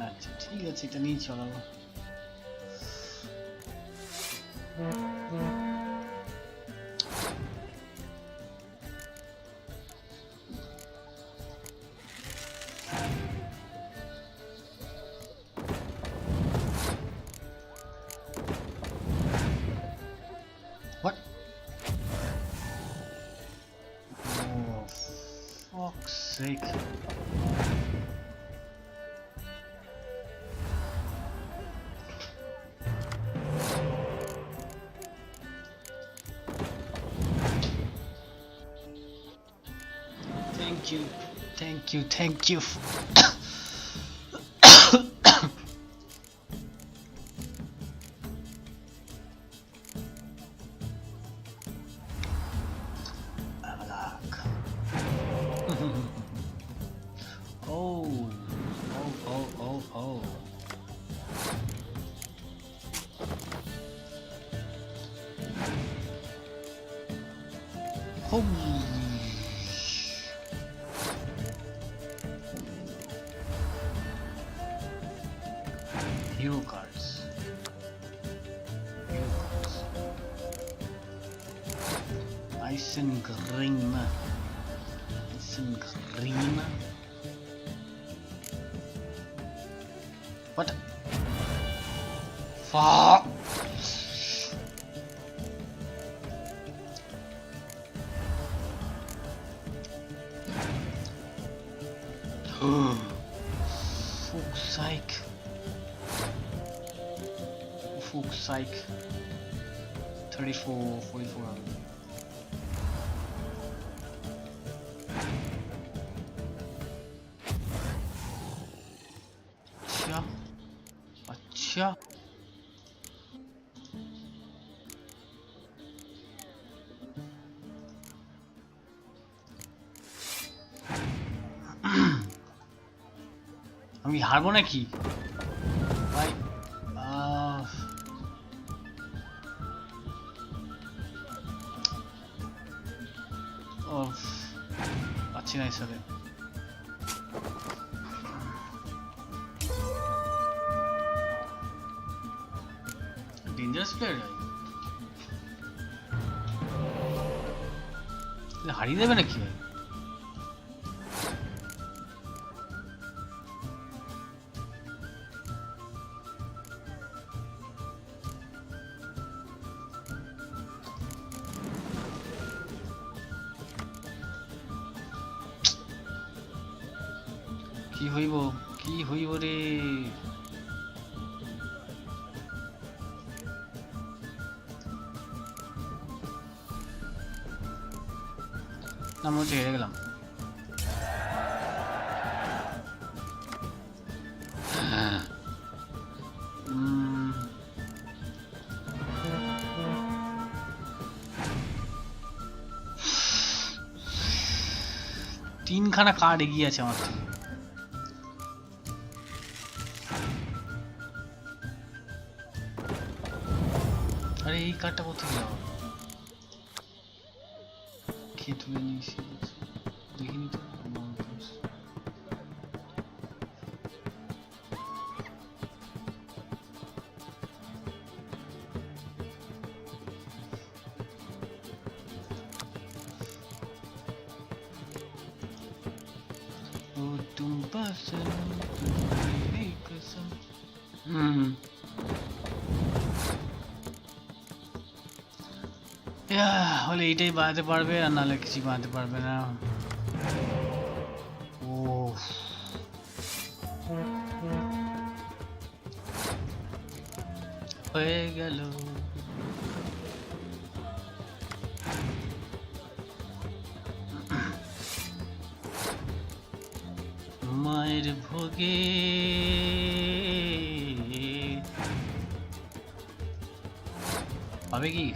আচ্ছা ঠিক আছে, এটা নিয়ে চলাবো। like. Thank you. Oh. Hero cards. Nice and green. What? Fuck. Fuck's sake. 34, 44. अच्छा আমি হারবো নাকি ভাই পাচ্ছি না হিসাবে डेंजरस प्लेयर है হারিয়ে দেবে নাকি ভাই কি হইব রে না মনে হচ্ছে হেরে গেলাম তিনখানা কার্ড এগিয়ে আছে আমার থেকে আরে এই কার্ডটা কোথায় গেল তুলে নিয়েছি দেখিনি তো तुम হলে এইটাই বানাতে পারবে আর নাহলে কিছু বানাতে পারবে না ও হয়ে গেল মায়ের ভোগে পাবে কি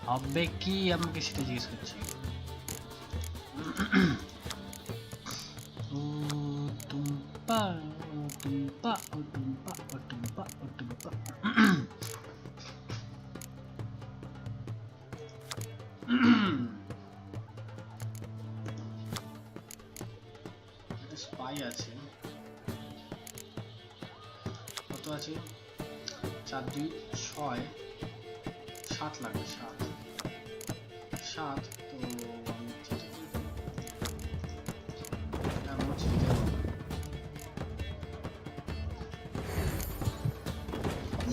হবে কি আমাকে সেটা জিজ্ঞেস করছি ও টুম্পা স্পাই আছে কত আছে 4 2 6 7 লাগবে 7 তো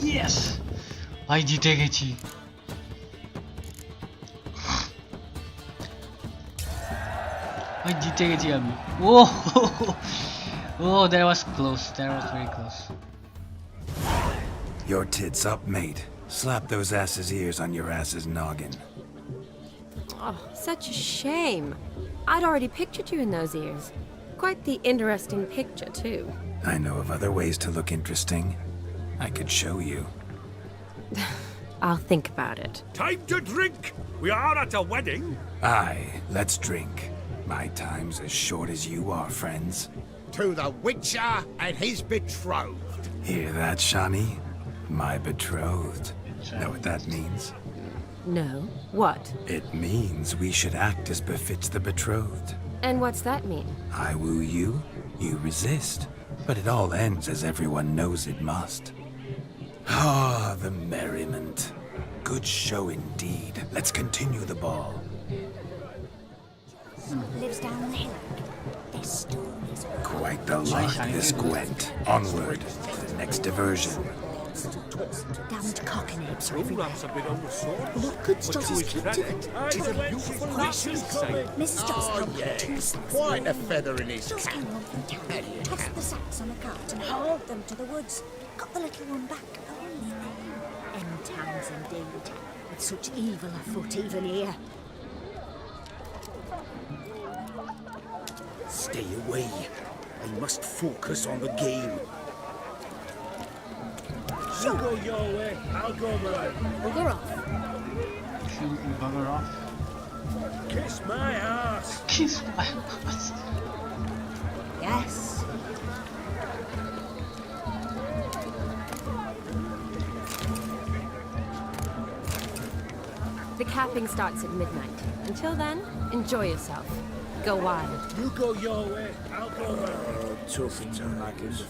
ইয়েস ভাই জিতে গেছি ওই জিতে গেছি আমি ও ও that was close, that was very close. Your tits up, mate. Slap those asses' ears on your ass's noggin. Oh, such a shame. I'd already pictured you in those ears. Quite the interesting picture, too. I know of other ways to look interesting. I could show you. I'll think about it. Time to drink! We are at a wedding! Aye, let's drink. My time's as short as you are, friends. To the Witcher and his betrothed. Hear that, Shani? My betrothed. Know what that means? No. What? It means we should act as befits the betrothed. And what's that mean? I woo you, you resist. But it all ends as everyone knows it must. Ah, the merriment. Good show indeed. Let's continue the ball. Lives down the hill. Their stories. Quite the lot, this Gwent. Onward to the next diversion. Damned cockanapes are everywhere. Ram's a bit oversold. Look, good Joss's keep to them. To He's the a beautiful creature. Mrs. Joss Oh, helped yeah. two sons. Quite a feather in his Joss cap. came home from town, tossed the sacks on a cart and hauled them to the woods. Got the little one back only then. End times indeed. With such evil afoot even here. Stay away. I must focus on the game. You go your way, I'll go mine. Bugger off. Shoot and bugger off. Kiss my ass. Kiss my ass. Yes. The capping starts at midnight. Until then, enjoy yourself. Go wild. You go your way, I'll go mine. Oh, tough times.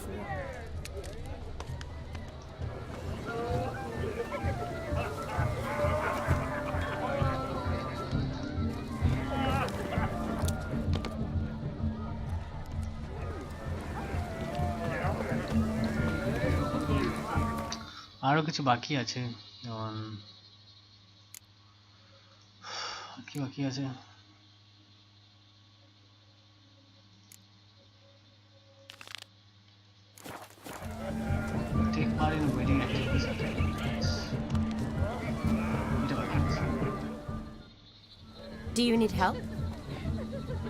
আরো কিছু বাকি আছে যেমন কি বাকি আছে take part in wedding activities at Do you need help?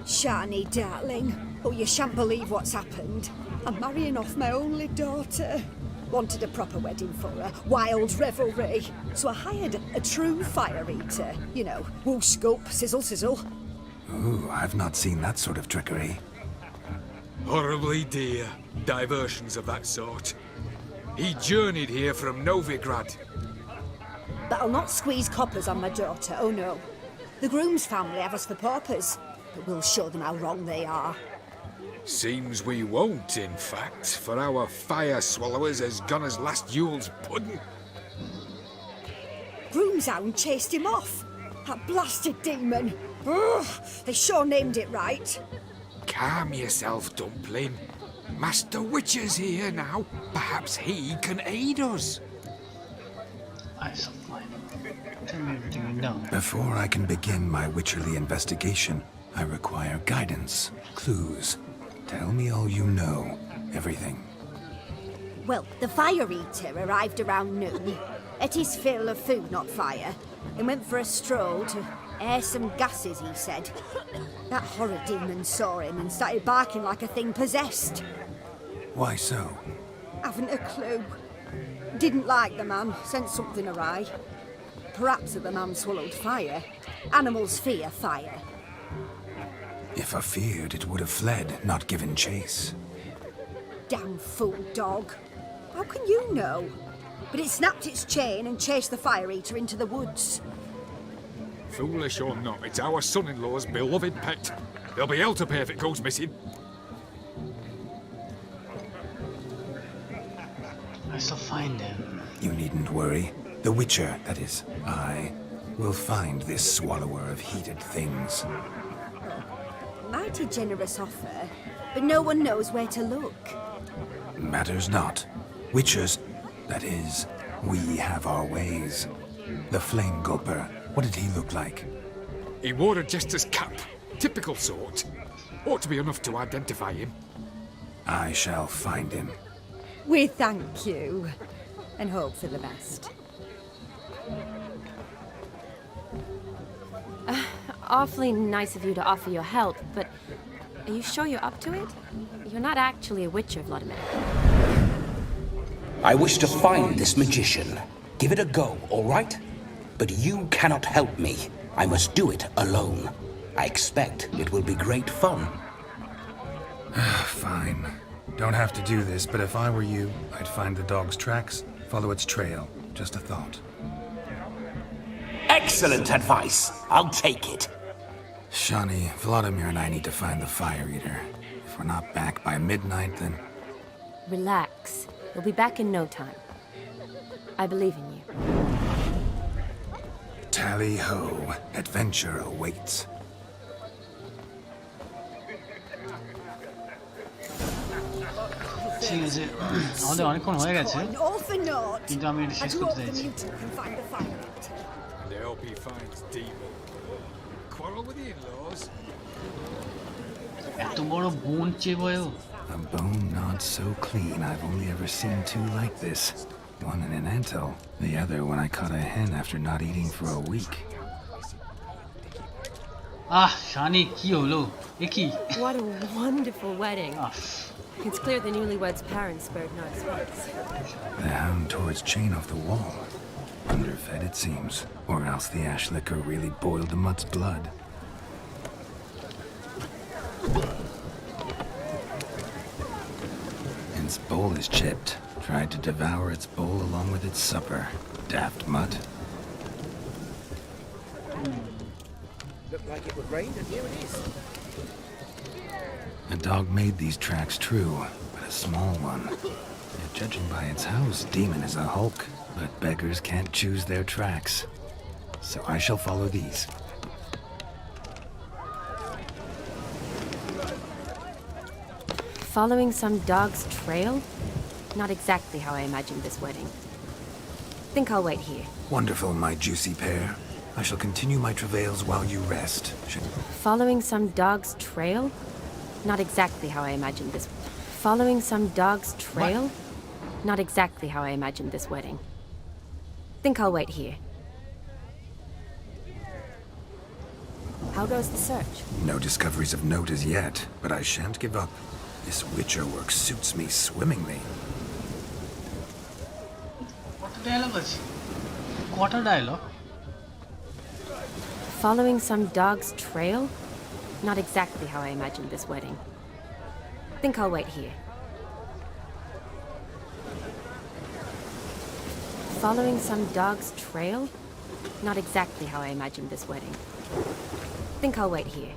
Shani, darling. Oh, you shan't believe what's happened. I'm marrying off my only daughter. Wanted a proper wedding for her, wild revelry. So I hired a true fire eater. You know, woo scoop, sizzle sizzle. Ooh, I've not seen that sort of trickery. Horribly dear diversions of that sort. He journeyed here from Novigrad. But I'll not squeeze coppers on my daughter, oh no. The groom's family have us for paupers, but we'll show them how wrong they are. Seems we won't, in fact, for our fire swallowers has gone as last Yule's pudding. Groom's hound chased him off. That blasted demon. Ugh, they sure named it right. Calm yourself, Dumpling. Master Witcher's here now. Perhaps he can aid us. I shall find tell me everything you know. Before I can begin my witcherly investigation, I require guidance, clues. Tell me all you know. Everything. Well, the fire eater arrived around noon, ate his fill of food, not fire, and went for a stroll to air some gases, he said. That horror demon saw him and started barking like a thing possessed. Why so? Haven't a clue. Didn't like the man, sent something awry. Perhaps that the man swallowed fire. Animals fear fire. If I feared, it would have fled, not given chase. Damn fool dog. How can you know? But it snapped its chain and chased the fire eater into the woods. Foolish or not, it's our son-in-law's beloved pet. There'll be hell to pay if it goes missing. I shall find him. You needn't worry. The Witcher, that is, I, will find this swallower of heated things. Mighty generous offer, but no one knows where to look. Matters not. Witchers, that is, we have our ways. The Flame Gulper, what did he look like? He wore a jester's cap. Typical sort. Ought to be enough to identify him. I shall find him. We thank you, and hope for the best. Awfully nice of you to offer your help, but are you sure you're up to it? You're not actually a witcher, Vladimir. I wish to find this magician. Give it a go, all right? But you cannot help me. I must do it alone. I expect it will be great fun. Fine. Don't have to do this, but if I were you, I'd find the dog's tracks, follow its trail. Just a thought. Excellent advice. I'll take it. Shani, Vladimir and I need to find the Fire Eater. If we're not back by midnight, then... Relax. We'll be back in no time. I believe in you. Tally-ho. Adventure awaits. ঠিক আছে আমাদের অনেকক্ষণ হয়ে গেছে কিন্তু আমি এটা শেষ করতে চাইছি And I hope he finds Demon. Quarrel with the in-laws? এত বড় বোন চেবয়ও A bone not so clean I've only ever seen two like this. One in an anthill, the other when I caught a hen after not eating for a week. Shani কি হলো এ কি What a wonderful wedding. It's clear the newlyweds' parents spared no expense. The hound tore its chain off the wall. Underfed, it seems. Or else the ash liquor really boiled the mutt's blood. Its bowl is chipped. Tried to devour its bowl along with its supper. Daft mutt. Looked like it would rain, and here it is. A dog made these tracks true, but a small one. Yet judging by its house, Demon is a hulk. But beggars can't choose their tracks. So I shall follow these. Following some dog's trail? Not exactly how I imagined this wedding. Think I'll wait here. Wonderful, my juicy pair. I shall continue my travails while you rest. Following some dog's trail? Not exactly how I imagined this. Following some dog's trail? What? Not exactly how I imagined this wedding. Think I'll wait here. How goes the search? No discoveries of note as yet, but I shan't give up. This witcher work suits me swimmingly. What dialogue is? Quarter dialogue? Following some dog's trail? Not exactly how I imagined this wedding. Think I'll wait here. Following some dog's trail? Not exactly how I imagined this wedding. Think I'll wait here.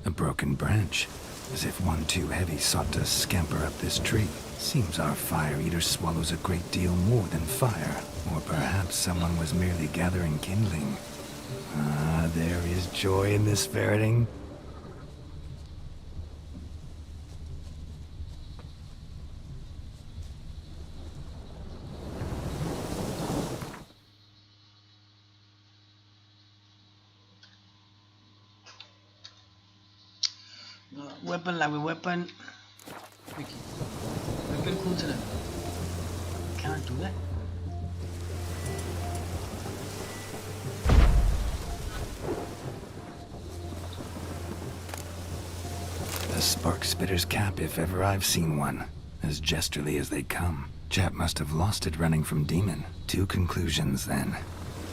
A broken branch, as if one too heavy sought to scamper up this tree. Seems our fire eater swallows a great deal more than fire. Or perhaps someone was merely gathering kindling. Ah, there is joy in this ferreting. Weapon like weapon. Weapon খুঁজে না can't do that. A spark spitter's cap if ever I've seen one. As jesterly as they come. Chap must have lost it running from Demon. Two conclusions then.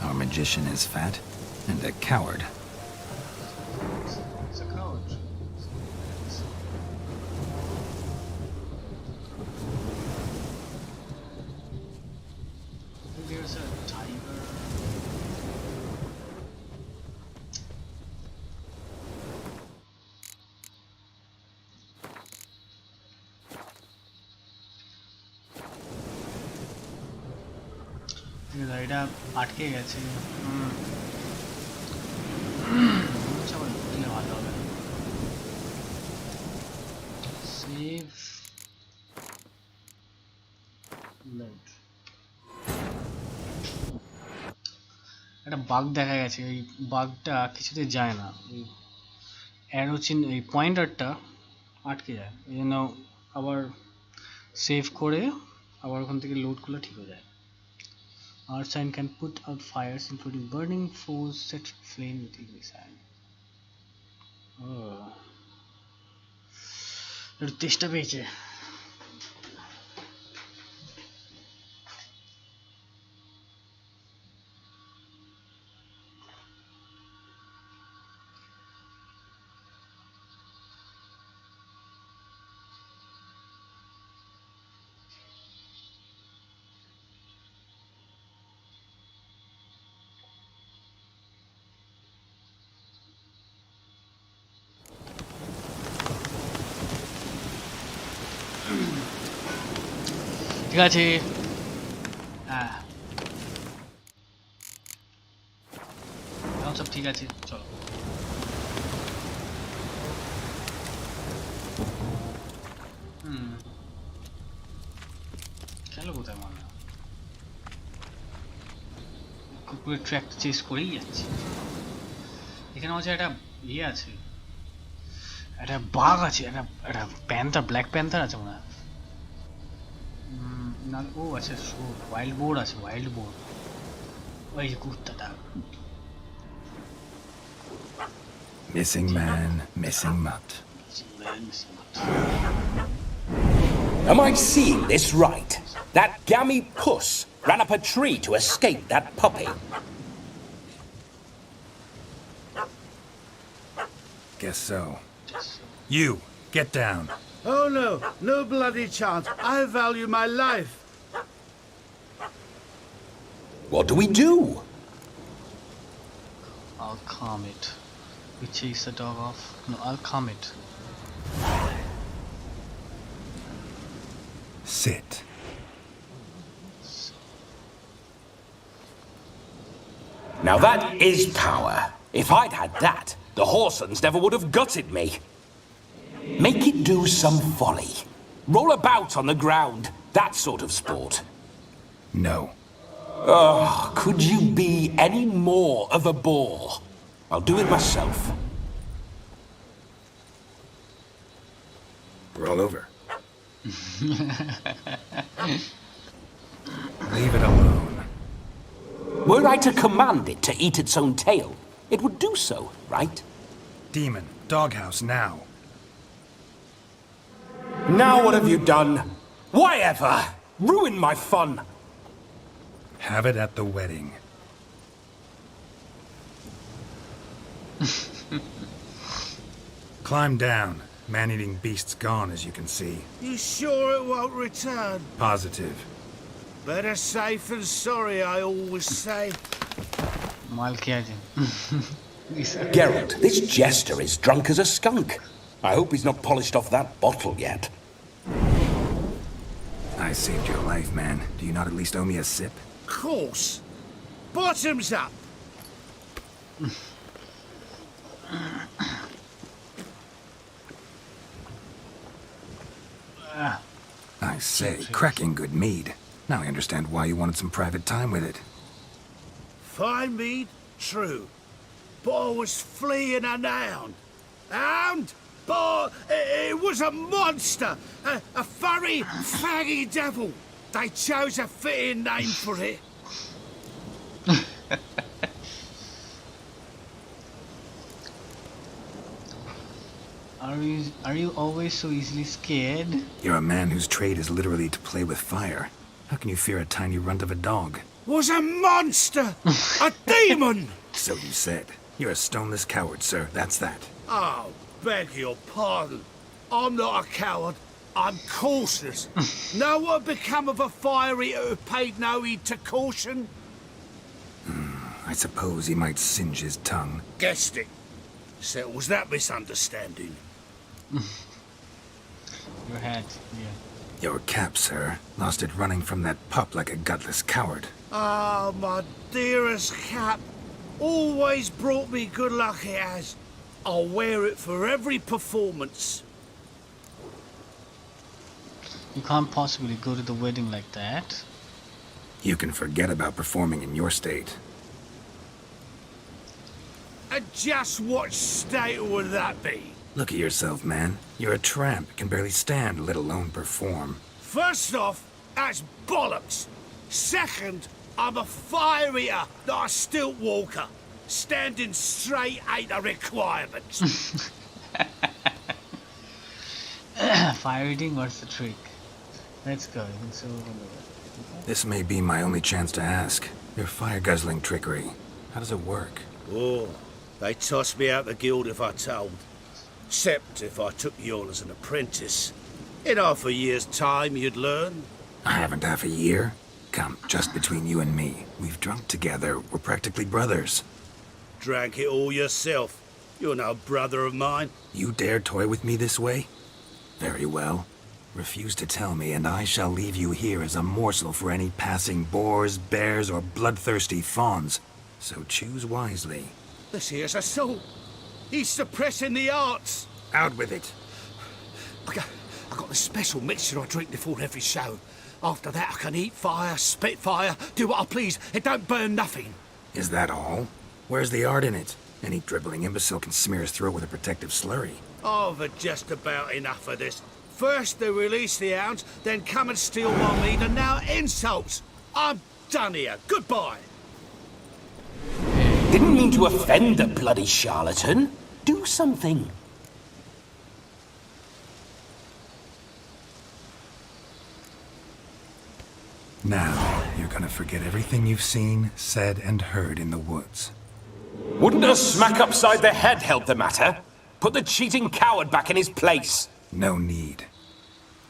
Our magician is fat and a coward. It's a coward. There's a tiger. গাড়িটা আটকে গেছে ভালো হবে save load একটা bug দেখা গেছে, ওই বাগটা কিছুতে যায় না, ওই অ্যারো চিহ্ন এই পয়েন্টারটা আটকে যায়, এই জন্য আবার সেভ করে আবার ওখান থেকে লোড করলে ঠিক হয়ে যায়। Our sign can put out fires including burning foes set flame with easy sign. একটু তেষ্টা পেয়েছে। ঠিক আছে, হ্যাঁ এখন সব ঠিক আছে, চলো। চলো কোথায় মানে কুকুরের ট্র্যাক চেস করেই যাচ্ছি। এখানে হচ্ছে একটা ইয়ে আছে, একটা বাঘ আছে, একটা প্যান্থার, ব্ল্যাক প্যান্থার আছে মনে হয়। না, ও আচ্ছা ওয়াইল্ড বোর আছে, ওয়াইল্ড বোর, ওই যে কুত্তাটা। Missing man, missing mutt. Am I seeing this right? That gammy puss ran up a tree to escape that puppy. Guess so. You, get down. Oh no, no bloody chance. I value my life. What do we do? I'll calm it. We chase the dog off. No, I'll calm it. Sit. Now that is power. If I'd had that, the Horsons never would have gutted me. Make it do some folly. Roll about on the ground. That sort of sport. No. Oh, could you be any more of a bore? I'll do it myself. Roll over. Leave it alone. Were I to command it to eat its own tail, it would do so, right? Demon, doghouse now. Now what have you done? Why ever? Ruin my fun. Have it at the wedding. Climb down. Man-eating beast's gone, as you can see. You sure it won't return? Positive. Better safe than sorry, I always say. Geralt, this jester is drunk as a skunk. I hope he's not polished off that bottle yet. I saved your life, man. Do you not at least owe me a sip? Course. Bottoms up. I say, cracking good mead. Now I understand why you wanted some private time with it. Fine mead, true. But I was fleeing an hound. Hound? But it was a monster. A furry, faggy devil. They chose a fitting name for it. Are you always so easily scared? You're a man whose trade is literally to play with fire. How can you fear a tiny runt of a dog? Was a monster! A demon! So you said. You're a stoneless coward, sir. That's that. Oh, beg your pardon. I'm not a coward. I'm cautious. Know what had become of a fire eater who paid no heed to caution? I suppose he might singe his tongue. Guessed it. Settles that misunderstanding. Your hat, yeah. Your cap, sir. Lost it running from that pup like a gutless coward. Ah, my dearest cap. Always brought me good luck it has. I'll wear it for every performance. You can't possibly go to the wedding like that. You can forget about performing in your state. And just what state would that be? Look at yourself, man. You're a tramp, can barely stand, let alone perform. First off, that's bollocks. Second, I'm a fire eater, not a stilt walker. Standing straight ain't a requirement. Fire eating, what's the trick? Let's go. This may be my only chance to ask. Your fire-guzzling trickery, how does it work? Oh, they tossed me out the guild if I told. Except if I took you on as an apprentice. In half a year's time, you'd learn. I haven't half a year. Come, just between you and me. We've drunk together. We're practically brothers. Drank it all yourself. You're no brother of mine. You dare toy with me this way? Very well. Refuse to tell me, and I shall leave you here as a morsel for any passing boars, bears, or bloodthirsty fawns. So choose wisely. This here's assault. He's suppressing the arts. Out with it. I got the special mixture I drink before every show. After that, I can eat fire, spit fire, do what I please. It don't burn nothing. Is that all? Where's the art in it? Any dribbling imbecile can smear his throat with a protective slurry. I've had just about enough of this. First they release the hounds, then come and steal my meat, and now insults. I'm done here. Goodbye. Didn't mean to offend the bloody charlatan. Do something. Now, you're gonna forget everything you've seen, said, and heard in the woods. Wouldn't a smack upside the head help the matter? Put the cheating coward back in his place. No need.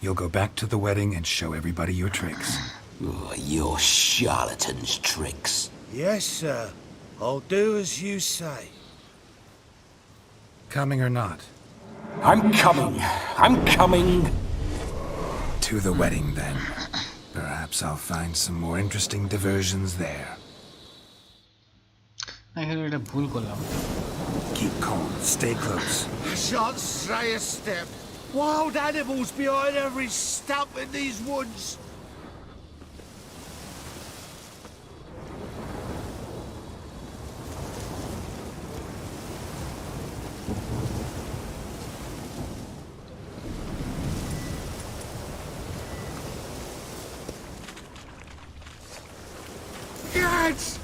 You'll go back to the wedding and show everybody your tricks. Oh, your charlatan's tricks. Yes, sir. I'll do as you say. Coming or not? I'm coming. I'm coming. To the wedding, then. Perhaps I'll find some more interesting diversions there. Keep calm. Stay close. I shan't stray a step. Wild animals behind every stump in these woods. Gads!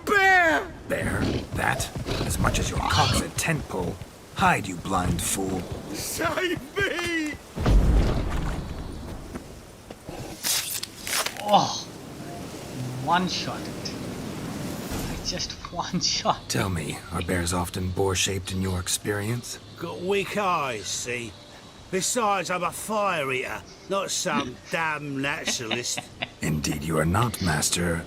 Bear! Bear? That? As much as your cock's a tent pole. Hide, you blind fool. Save me! Oh! One shot it. Just one shot. Tell me, are bears often boar-shaped in your experience? Got weak eyes, see? Besides, I'm a fire eater, not some damn naturalist. Indeed you are not, Master.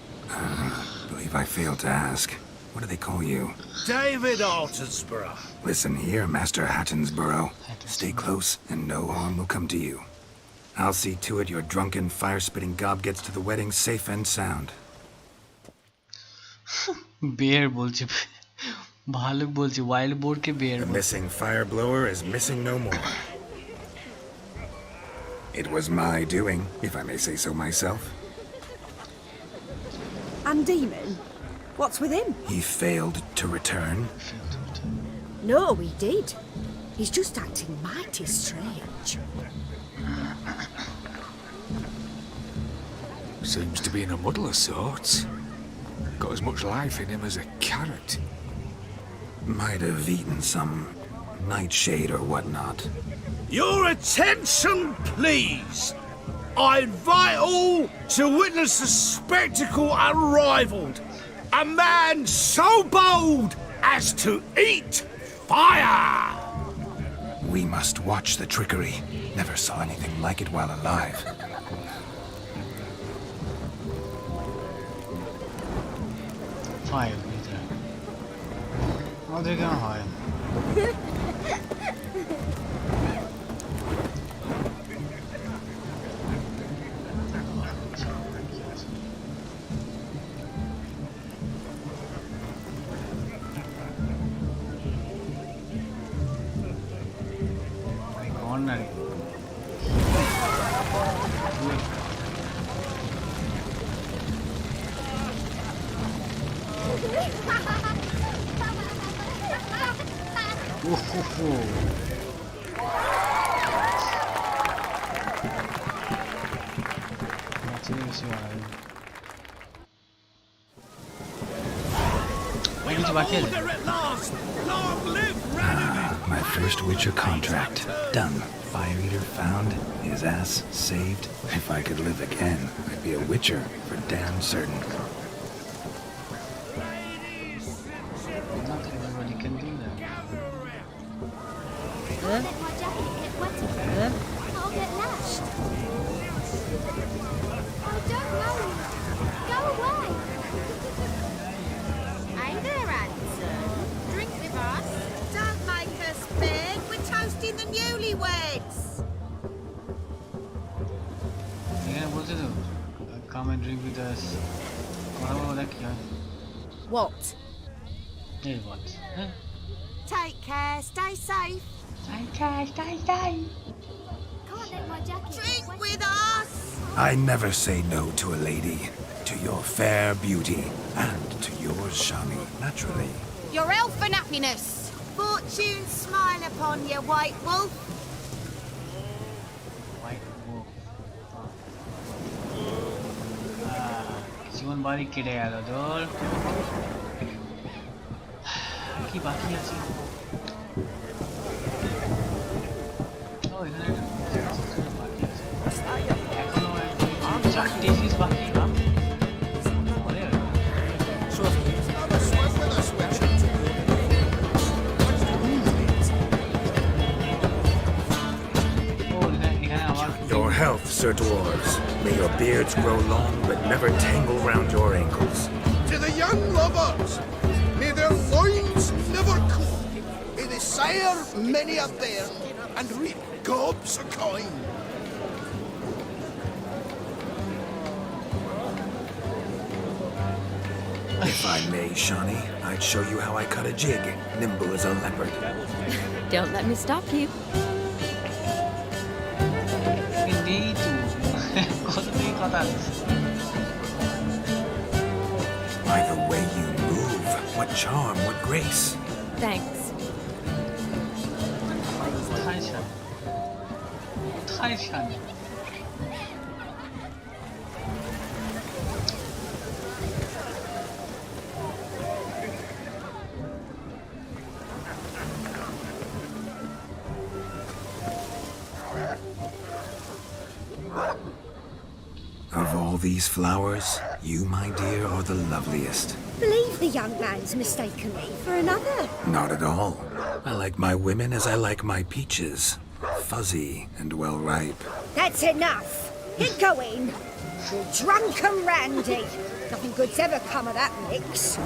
Believe I failed to ask. What do they call you? David Altonsborough. Listen here, Master Hattonsborough. Stay close, and no harm will come to you. I'll see to it your drunken, fire-spitting gob gets to the wedding safe and sound. Bear bolche. Bhaluk bolche. Wild boar ke bear. The missing fire blower is missing no more. It was my doing, if I may say so myself. And Demon? What's with him? He failed to return. No, he did. He's just acting mighty strange. Seems to be in a muddle of sorts. Got as much life in him as a carrot. Might have eaten some nightshade or whatnot. Your attention, please. I invite all to witness a spectacle unrivaled. A man so bold as to eat fire! We must watch the trickery. Never saw anything like it while alive. Fire meter. Oh, they're gonna hide. Corner. Order at last! Long live Radovid! My first Witcher contract. Done. Fire Eater found. His ass saved. If I could live again, I'd be a Witcher for damn certain. Not everybody can do that. Can't let my jacket get wet again. I'll get lashed. I don't know you. Go away. Hey there, handsome. Drink with us. Don't make us beg. We're toasting the newlyweds. Yeah, what's it? Come and drink with us. What? Hey, what? Huh? Take care. Stay safe. Take care, stay safe. Can't let my jacket Drink get wet with us. I never say no to a lady. To your fair beauty. And to yours, Shani, naturally. Your elfin happiness. Fortune smile upon you, white wolf. White wolf. জীবন বাড়ি কেটে গেল তোর কি বাকি আছে ও এখানে বাকি আছে এখনো 4টি পিস বাকি না Your health, Sir Dwarves. May your beards grow long, but never tangle round your ankles. To the young lovers, may their loins never cool. May they sire many a bairn and reap gobs of coin. If I may, Shani, I'd show you how I cut a jig, nimble as a leopard. Don't let me stop you. Hindi tu. By the way you move, what charm, what grace. Thanks. Of all these flowers, you, my dear, are the loveliest. Believe the young man's mistaken me for another. Not at all. I like my women as I like my peaches. Fuzzy and well ripe. That's enough. Get going. You're drunk and randy. Nothing good's ever come of that mix.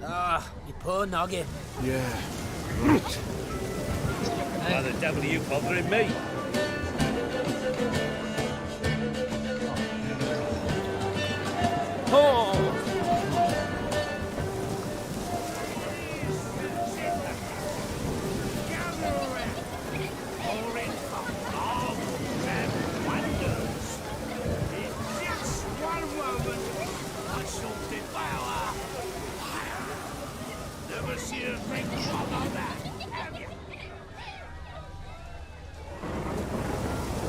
Ah, you poor noggin. Yeah. Why the devil are you bothering me? Oh! Never see a thing like that.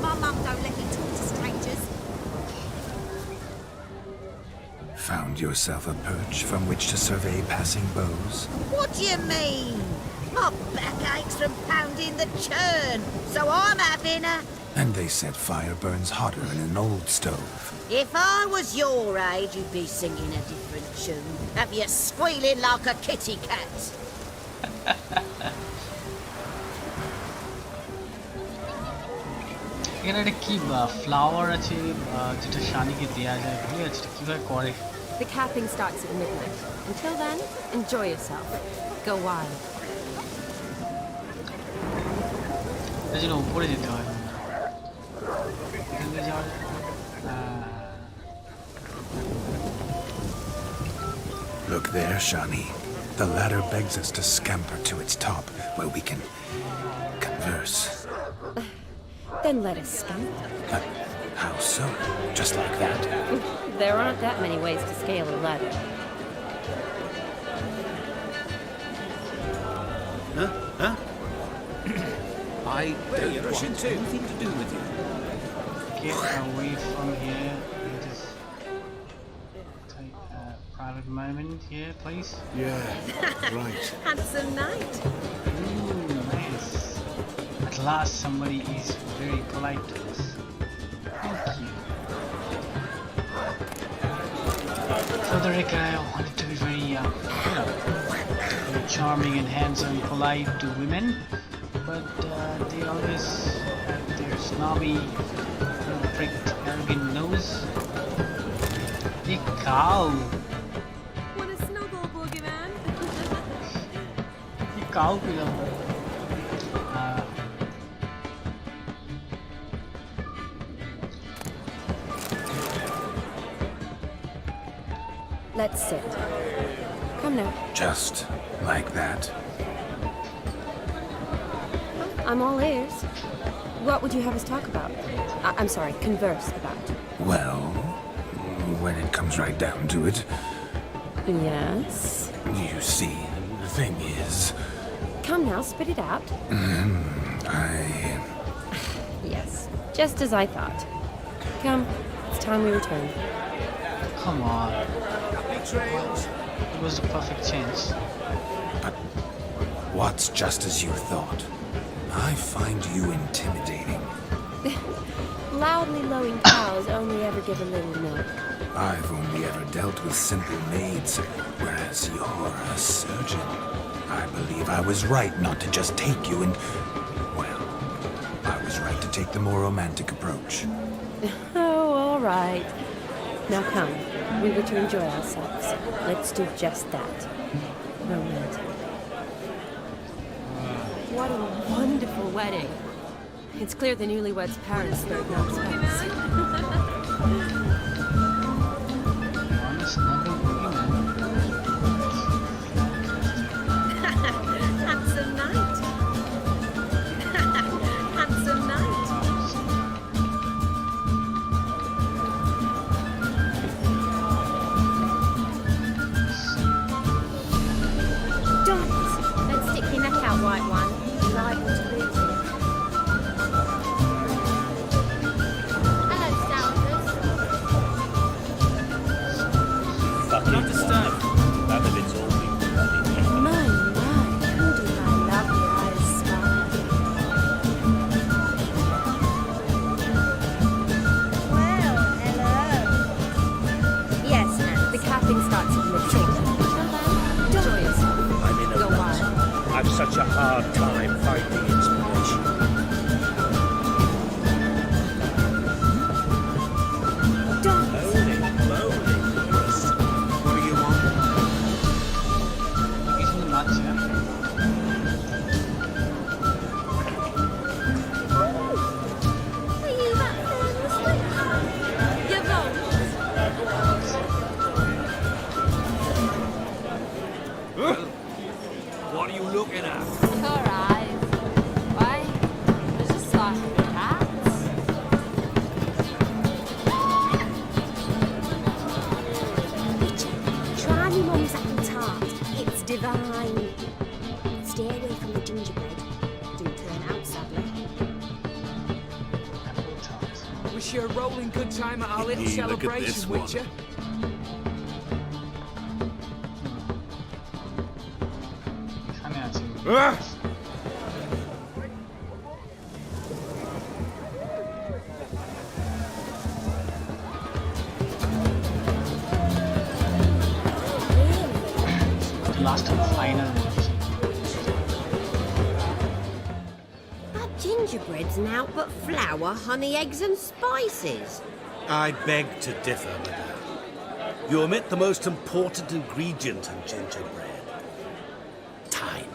My mum don't let me talk to strangers. Found yourself a perch from which to survey passing beaux? What do you mean? My back aches from pounding the churn, so I'm having a... And they said fire burns hotter in an old stove. If I was your age, you'd be singing a different tune. Have you squealing like a kitty cat? এখানে একটা কি flower আছে যেটা শানিকে দেয়া যায় ভুলে আছে কিভাবে করে The capping starts at midnight. Until then, enjoy yourself. Go wild. এর জন্য উপরে যেতে হয় এখান থেকে যাওয়া যায় Look there, Shani. The ladder begs us to scamper to its top, where we can converse. Then let us scamper. How so? Just like that? There aren't that many ways to scale a ladder. Huh? I don't want anything to do with you. Get away from here. And just take a private moment here, please. Yeah, right. Handsome knight. Ooh, nice. At last, somebody is very polite to us. Thank you. Frederick, I wanted to be very, very charming and handsome, polite to women, but they always have their snobby, pricked, arrogant nose. Big cow. Want a snuggle, boogeyman? Big cow bilang. Let's sit. Come now. Just like that? I'm all ears. What would you have us talk about? I'm sorry, converse about. Well, when it comes right down to it, Yes? you see, the thing is, Come now, spit it out. Yes, just as I thought. Come, it's time we return. Come on. Happy trails. It was the perfect chance. But what's just as you thought? I find you intimidating. Loudly lowing cows only ever give a little milk. I've only ever dealt with simple maids, whereas you're a surgeon. I believe I was right not to just take you and... well, I was right to take the more romantic approach. Oh, all right. Now come, we were to enjoy ourselves. Let's do just that. Romantic. What a wonderful wedding. It's clear the newlyweds' parents spared no expense. Honest, nothing boogeyman. Handsome knight. Handsome knight. Don't. Don't stick your neck out, white one. You're liable to lose it. Hello, Stalkers. Not to stop. That of it's all been bloody. My, who do I love your eyes sparkling? Well, hello. Yes, ma'am. The capping starts at midday. Enjoy yourself. I'm in a Go rut. on. I've such a hard time finding inspiration. Moaning. Yes. What do you want? He's in the nuts, yeah? Are you that famous? You vote. What are you looking at? Her eyes. Why? They're just like cats. Try me mum's apple tart. It's divine. Stay away from the gingerbread. Didn't turn out, sadly. Apple tart. Wish you a rolling good time at our little Hey, look at celebration, this would one. you? এখানে আছে। Last and final match. That gingerbread's now but flour, honey, eggs, and spices. I beg to differ, madame. You omit the most important ingredient in gingerbread. Time.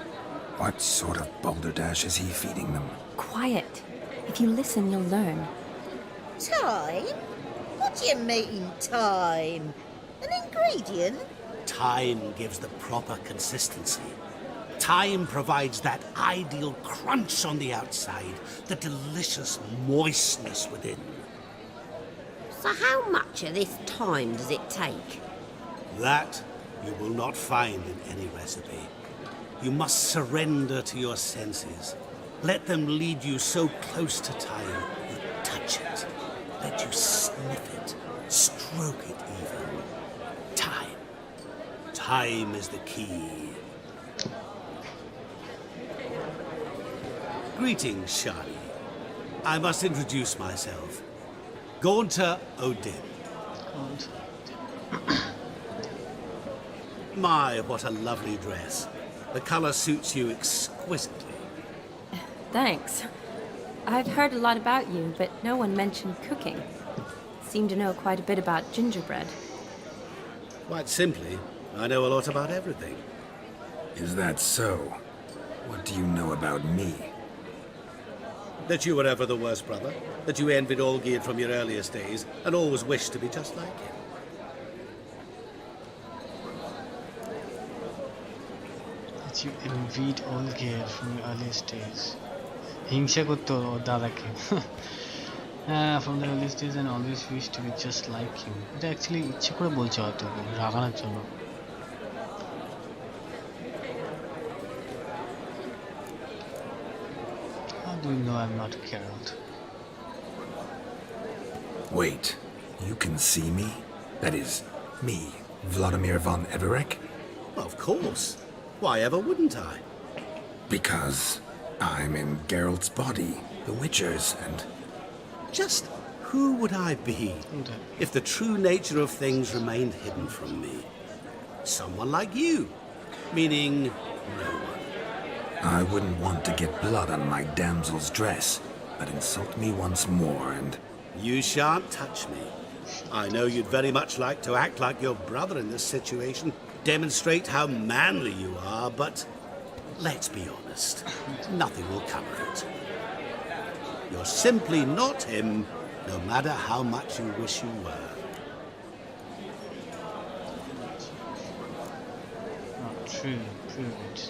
What sort of balderdash is he feeding them? Quiet. If you listen, you'll learn. Time? What do you mean, time? An ingredient? Time gives the proper consistency. Time provides that ideal crunch on the outside, the delicious moistness within. So how much of this time does it take? That you will not find in any recipe. You must surrender to your senses. Let them lead you so close to time, you touch it. Let you sniff it, stroke it even. Time. Time is the key. Greetings, Shani. I must introduce myself. Gaunter Odin. My, what a lovely dress. The colour suits you exquisitely. Thanks. I've heard a lot about you, but no one mentioned cooking. Seem to know quite a bit about gingerbread. Quite simply, I know a lot about everything. Is that so? What do you know about me? That you were ever the worst brother, that you envied Olgierd from your earliest days, and always wished to be just like him. That you envied Olgierd from your earliest days. হিংসা করতো ওর দাদাকে from the earliest days and always wished to be just like him. এটা actually ইচ্ছে করে বলছে হয়তো রাগানোর জন্য. How do you know I'm not Geralt? Wait, you can see me? That is, me, Vladimir von Everec? Of course. Why ever wouldn't I? Because I'm in Geralt's body, the Witcher's, and... Just who would I be if the true nature of things remained hidden from me? Someone like you, meaning no one. I wouldn't want to get blood on my damsel's dress, but insult me once more and... You shan't touch me. I know you'd very much like to act like your brother in this situation, demonstrate how manly you are, but let's be honest, nothing will come of it. You're simply not him, no matter how much you wish you were. Not true. Prove it.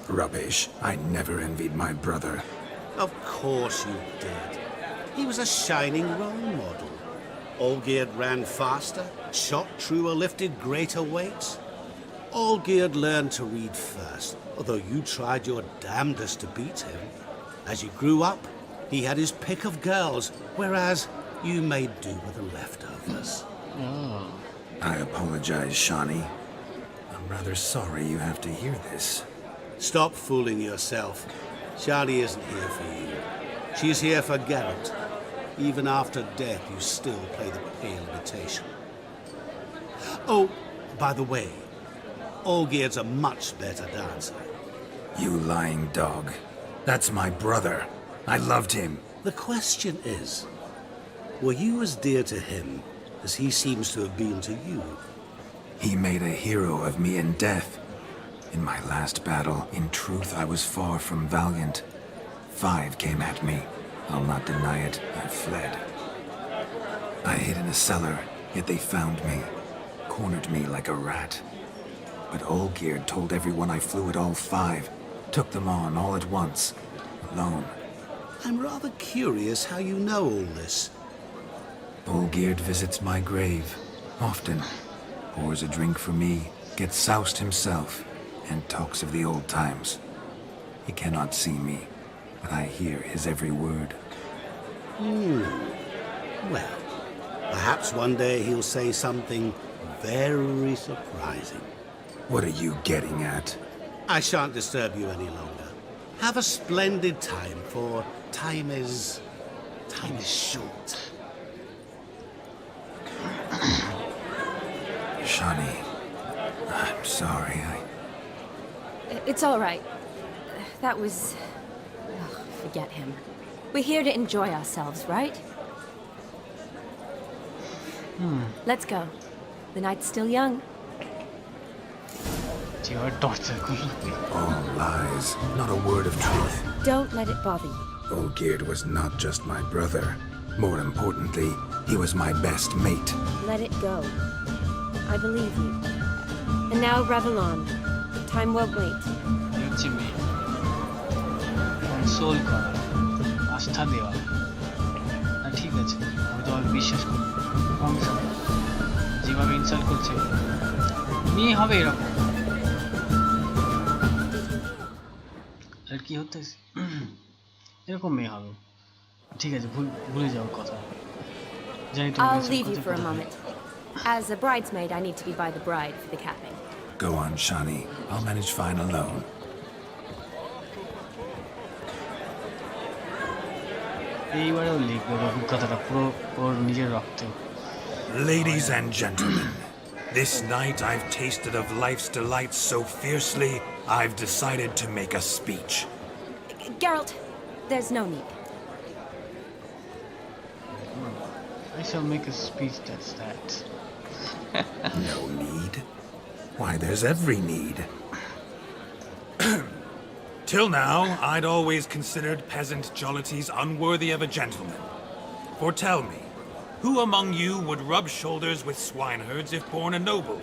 Rubbish. I never envied my brother. Of course you did. He was a shining role model. Olgierd ran faster, shot truer, lifted greater weights. Olgierd learned to read first, although you tried your damnedest to beat him. As you grew up, he had his pick of girls, whereas you made do with the leftovers. Oh. I apologize, Shani. I'm rather sorry you have to hear this. Stop fooling yourself. Shani isn't here for you. She's here for Geralt. Even after death, you still play the pale imitation. Oh, by the way, Olgierd's a much better dancer. You lying dog. That's my brother. I loved him. The question is, were you as dear to him as he seems to have been to you? He made a hero of me in death. In my last battle, in truth, I was far from valiant. 5 came at me. I'll not deny it. I fled. I hid in a cellar, yet they found me, cornered me like a rat. But Olgierd told everyone I flew at all 5, took them on all at once, alone. I'm rather curious how you know all this. Olgierd visits my grave, often, pours a drink for me, gets soused himself, and talks of the old times. He cannot see me, but I hear his every word. Well, perhaps one day he'll say something very surprising. What are you getting at? I shan't disturb you any longer. Have a splendid time, for time is short. Shani, I'm sorry, It's all right. That was... Oh, forget him. We're here to enjoy ourselves, right? Let's go. The night's still young. All lies, not a word of truth. Don't let it bother you. Olgierd was not just my brother. More importantly, he was my best mate. Let it go. I believe you. And now revel on. Time won't wait. Console করা আস্থা দেওয়া ঠিক আছে যেভাবে বিশ্বাস করি যেভাবে insult করছে মেয়ে হবে এরকম আর কি হতে এরকম মেয়ে হবে ঠিক আছে ভুলে যাও কথা জানি তুমি I'll leave you for a moment. As a bridesmaid, I need to be by the bride for the capping. Go on, Shani. I'll manage fine alone. এইবারেও লিখবে অভিজ্ঞতাটা পুরো ওর নিজের রক্তে Ladies and gentlemen, this night I've tasted of life's delights so fiercely, I've decided to make a speech. Geralt, there's no need. I shall make a speech that's that. No need? Why, there's every need. Till now, I'd always considered peasant jollities unworthy of a gentleman. For tell me, who among you would rub shoulders with swineherds if born a noble?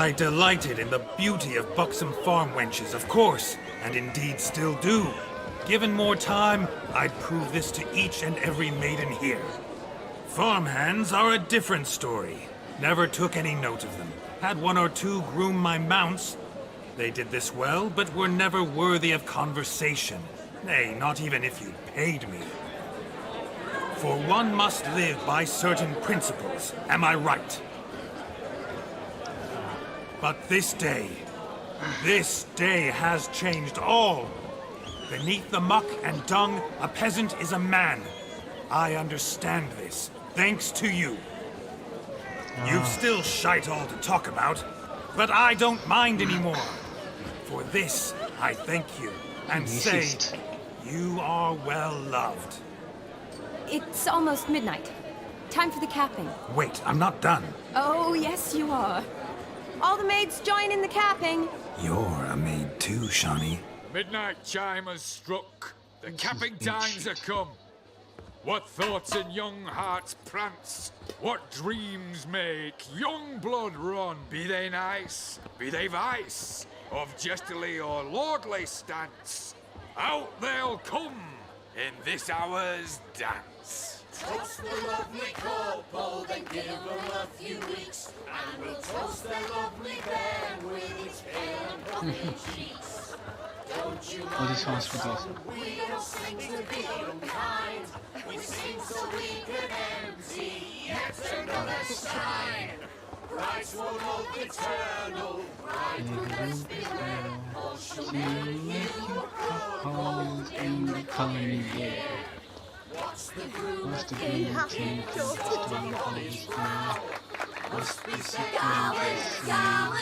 I delighted in the beauty of buxom farm wenches, of course, and indeed still do. Given more time, I'd prove this to each and every maiden here. Farmhands are a different story. Never took any note of them. Had one or two groom my mounts. They did this well, but were never worthy of conversation. Nay, not even if you paid me. For one must live by certain principles, am I right? But this day has changed all. Beneath the muck and dung, a peasant is a man. I understand this, thanks to you. You've still shite all to talk about, but I don't mind anymore. For this, I thank you, and say, you are well loved. It's almost midnight. Time for the capping. Wait, I'm not done. Oh, yes, you are. All the maids join in the capping. You're a maid too, Shani. Midnight chime has struck. The capping times are come. What thoughts in young hearts prance? What dreams make young blood run? Be they nice, be they vice, of jestily or lordly stance, out they'll come in this hour's dance. Toast the lovely couple, then give them a few weeks, and we'll toast their lovely bed with its pale and puffy cheeks. Don't you mind us, we don't sing to be unkind. We sing so we can empty yet another stein. Brides will hope eternal, bridegrooms beware, or she'll make you cold in the coming year. What's the groom happy daughter What's this gallant cow?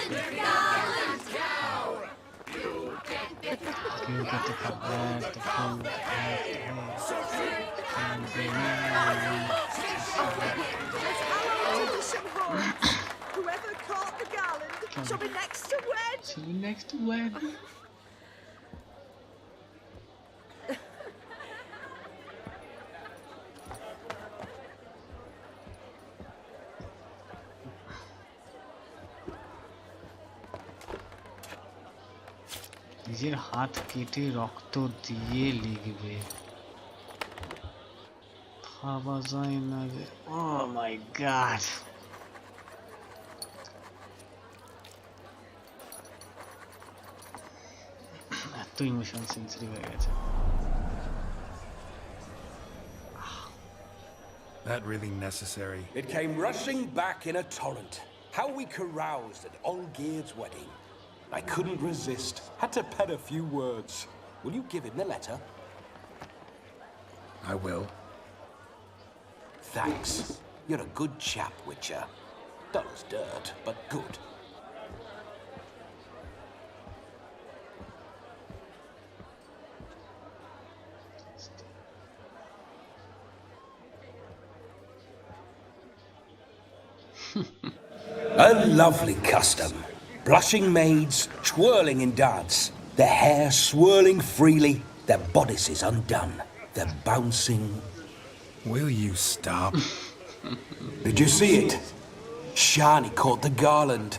You'll get the cow. You'll get the cup back, the phone back, So drink and be merry. Whoever caught the garland shall be next to wed. Shall be next to wed. নিজের হাত কেটে রক্ত দিয়ে লিখবে ভাবা যায় না যে ও মাই গড এত ইমোশন সেন্সিটিভ হয়ে গেছে That really necessary? It came rushing back in a torrent. How we caroused at Olgierd's wedding. I couldn't resist. Had to pen a few words. Will you give him the letter? I will. Thanks. You're a good chap, Witcher. Dull as dirt, but good. A lovely custom. Blushing maids, twirling in dance, their hair swirling freely, their bodices undone, their bouncing... Will you stop? Did you see it? Shani caught the garland.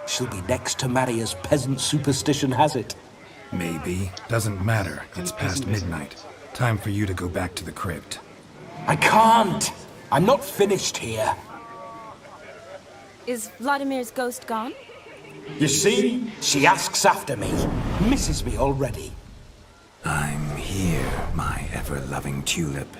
She'll be next to marry as peasant superstition has it. Maybe. Doesn't matter. It's past midnight. Time for you to go back to the crypt. I can't. I'm not finished here. Is Vladimir's ghost gone? You see? She asks after me. Misses me already. I'm here, my ever-loving tulip.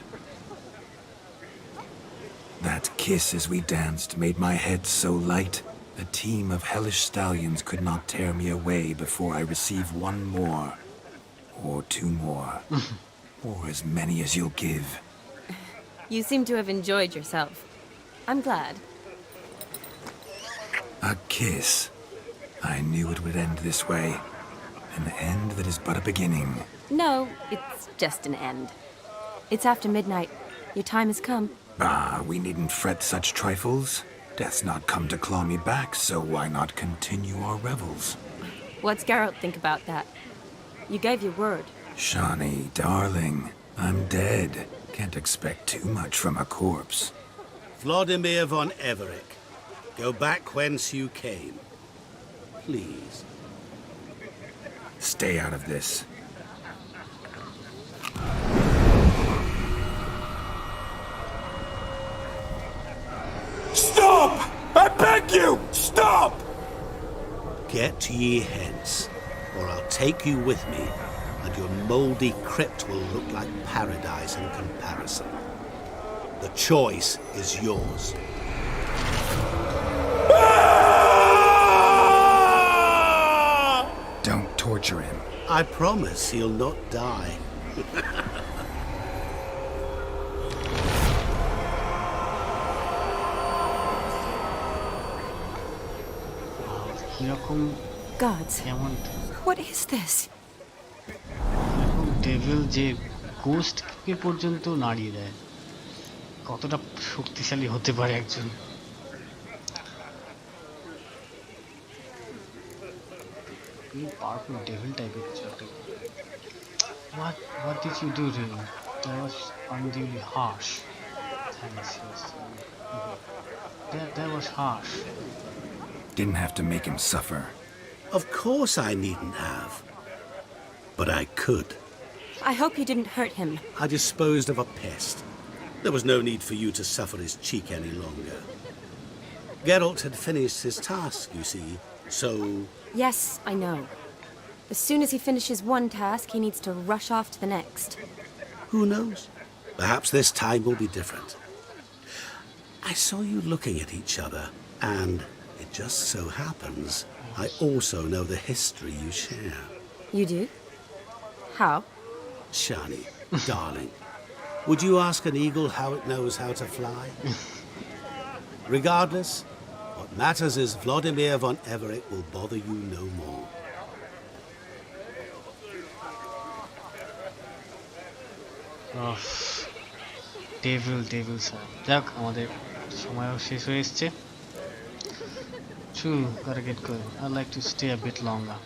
That kiss as we danced made my head so light. A team of hellish stallions could not tear me away before I receive one more. Or two more. Or as many as you'll give. You seem to have enjoyed yourself. I'm glad. A kiss. I knew it would end this way. An end that is but a beginning. No, it's just an end. It's after midnight. Your time has come. Ah, we needn't fret such trifles. Death's not come to claw me back, so why not continue our revels? What's Geralt think about that? You gave your word. Shawnee, darling, I'm dead. Can't expect too much from a corpse. Vladimir von Everick, go back whence you came. Please. Stay out of this. Stop! I beg you! Stop! Get ye hence, or I'll take you with me, and your mouldy crypt will look like paradise in comparison. The choice is yours. Don't torture him. I promise he'll not die. Gods. What is this? Devil যে গোস্টকে পর্যন্ত নাড়িয়ে দেয়, কতটা শক্তিশালী হতে পারে একজন। Powerful devil টাইপের কিছু একটা। What did you do to him? That was unduly harsh. Thanks, yes. That was harsh. Didn't have to make him suffer. Of course I needn't have. But I could. I hope you didn't hurt him. I disposed of a pest. There was no need for you to suffer his cheek any longer. Geralt had finished his task, you see, so... Yes, I know. As soon as he finishes one task, he needs to rush off to the next. Who knows? Perhaps this time will be different. I saw you looking at each other, and it just so happens I also know the history you share. You do? How? Shani, darling, would you ask an eagle how it knows how to fly? Regardless, what matters is Vladimir von Everick will bother you no more. Devil sir, যাক আমাদের সময়ও শেষ হয়ে এসছে। True, gotta get going. I'd like to stay a bit longer.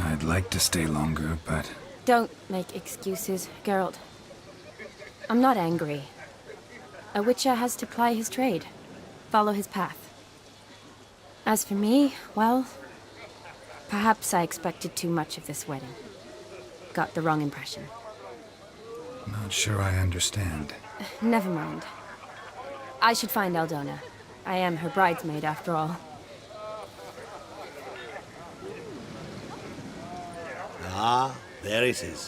I'd like to stay longer, but... Don't make excuses, Geralt. I'm not angry. A witcher has to ply his trade, follow his path. As for me, well, perhaps I expected too much of this wedding. Got the wrong impression. Not sure I understand. Never mind. I should find Aldona. I am her bridesmaid, after all. Ah, there it is.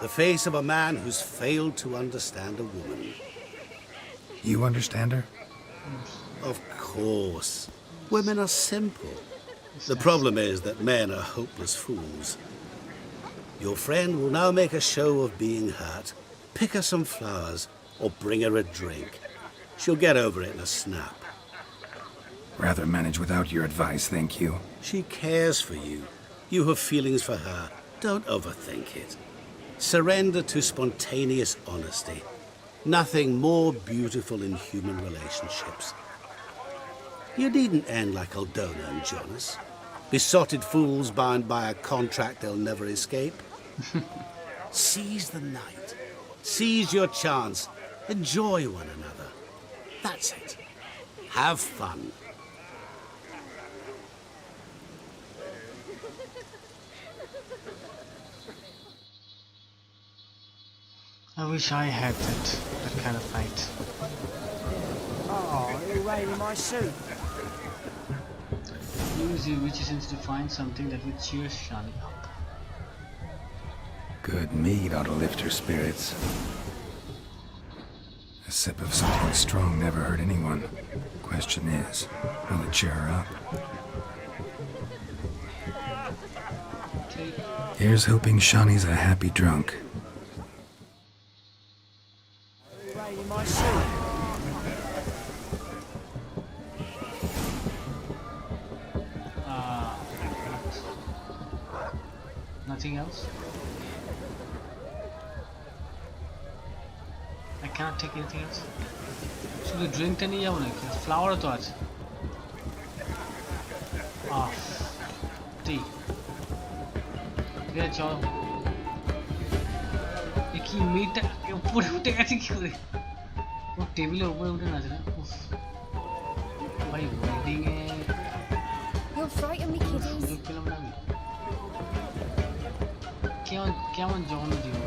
The face of a man who's failed to understand a woman. You understand her? Of course. Women are simple. The problem is that men are hopeless fools. Your friend will now make a show of being hurt, pick her some flowers, or bring her a drink. She'll get over it in a snap. Rather manage without your advice, thank you. She cares for you. You have feelings for her. Don't overthink it. Surrender to spontaneous honesty. Nothing more beautiful in human relationships. You needn't end like Aldona and Jonas. Besotted fools bound by a contract they'll never escape. Seize the night. Seize your chance. Enjoy one another. That's it. Have fun. I wish I had that kind of night. Oh, it'll rain in my suit. Use your witchy sense to find something that would cheer Shani up. Good mead ought to lift her spirits. A sip of something strong never hurt anyone. Question is, will it cheer her up? Here's hoping Shani's a happy drunk. Rain in my suit. Nothing else? I cannot take anything else. Should we drink টা নিয়ে যাবো নাকি? Flower তো আছে. tea. ঠিক আছে চলো. কি মিটটা উপরে উঠে গেছে কি করে? ও টেবিলের উপরে উঠে না আছে না? ভাই ওয়েডিং এ You'll frighten me, kiddies. পেলাম না আমি. কেমন জঘন্য জীবন,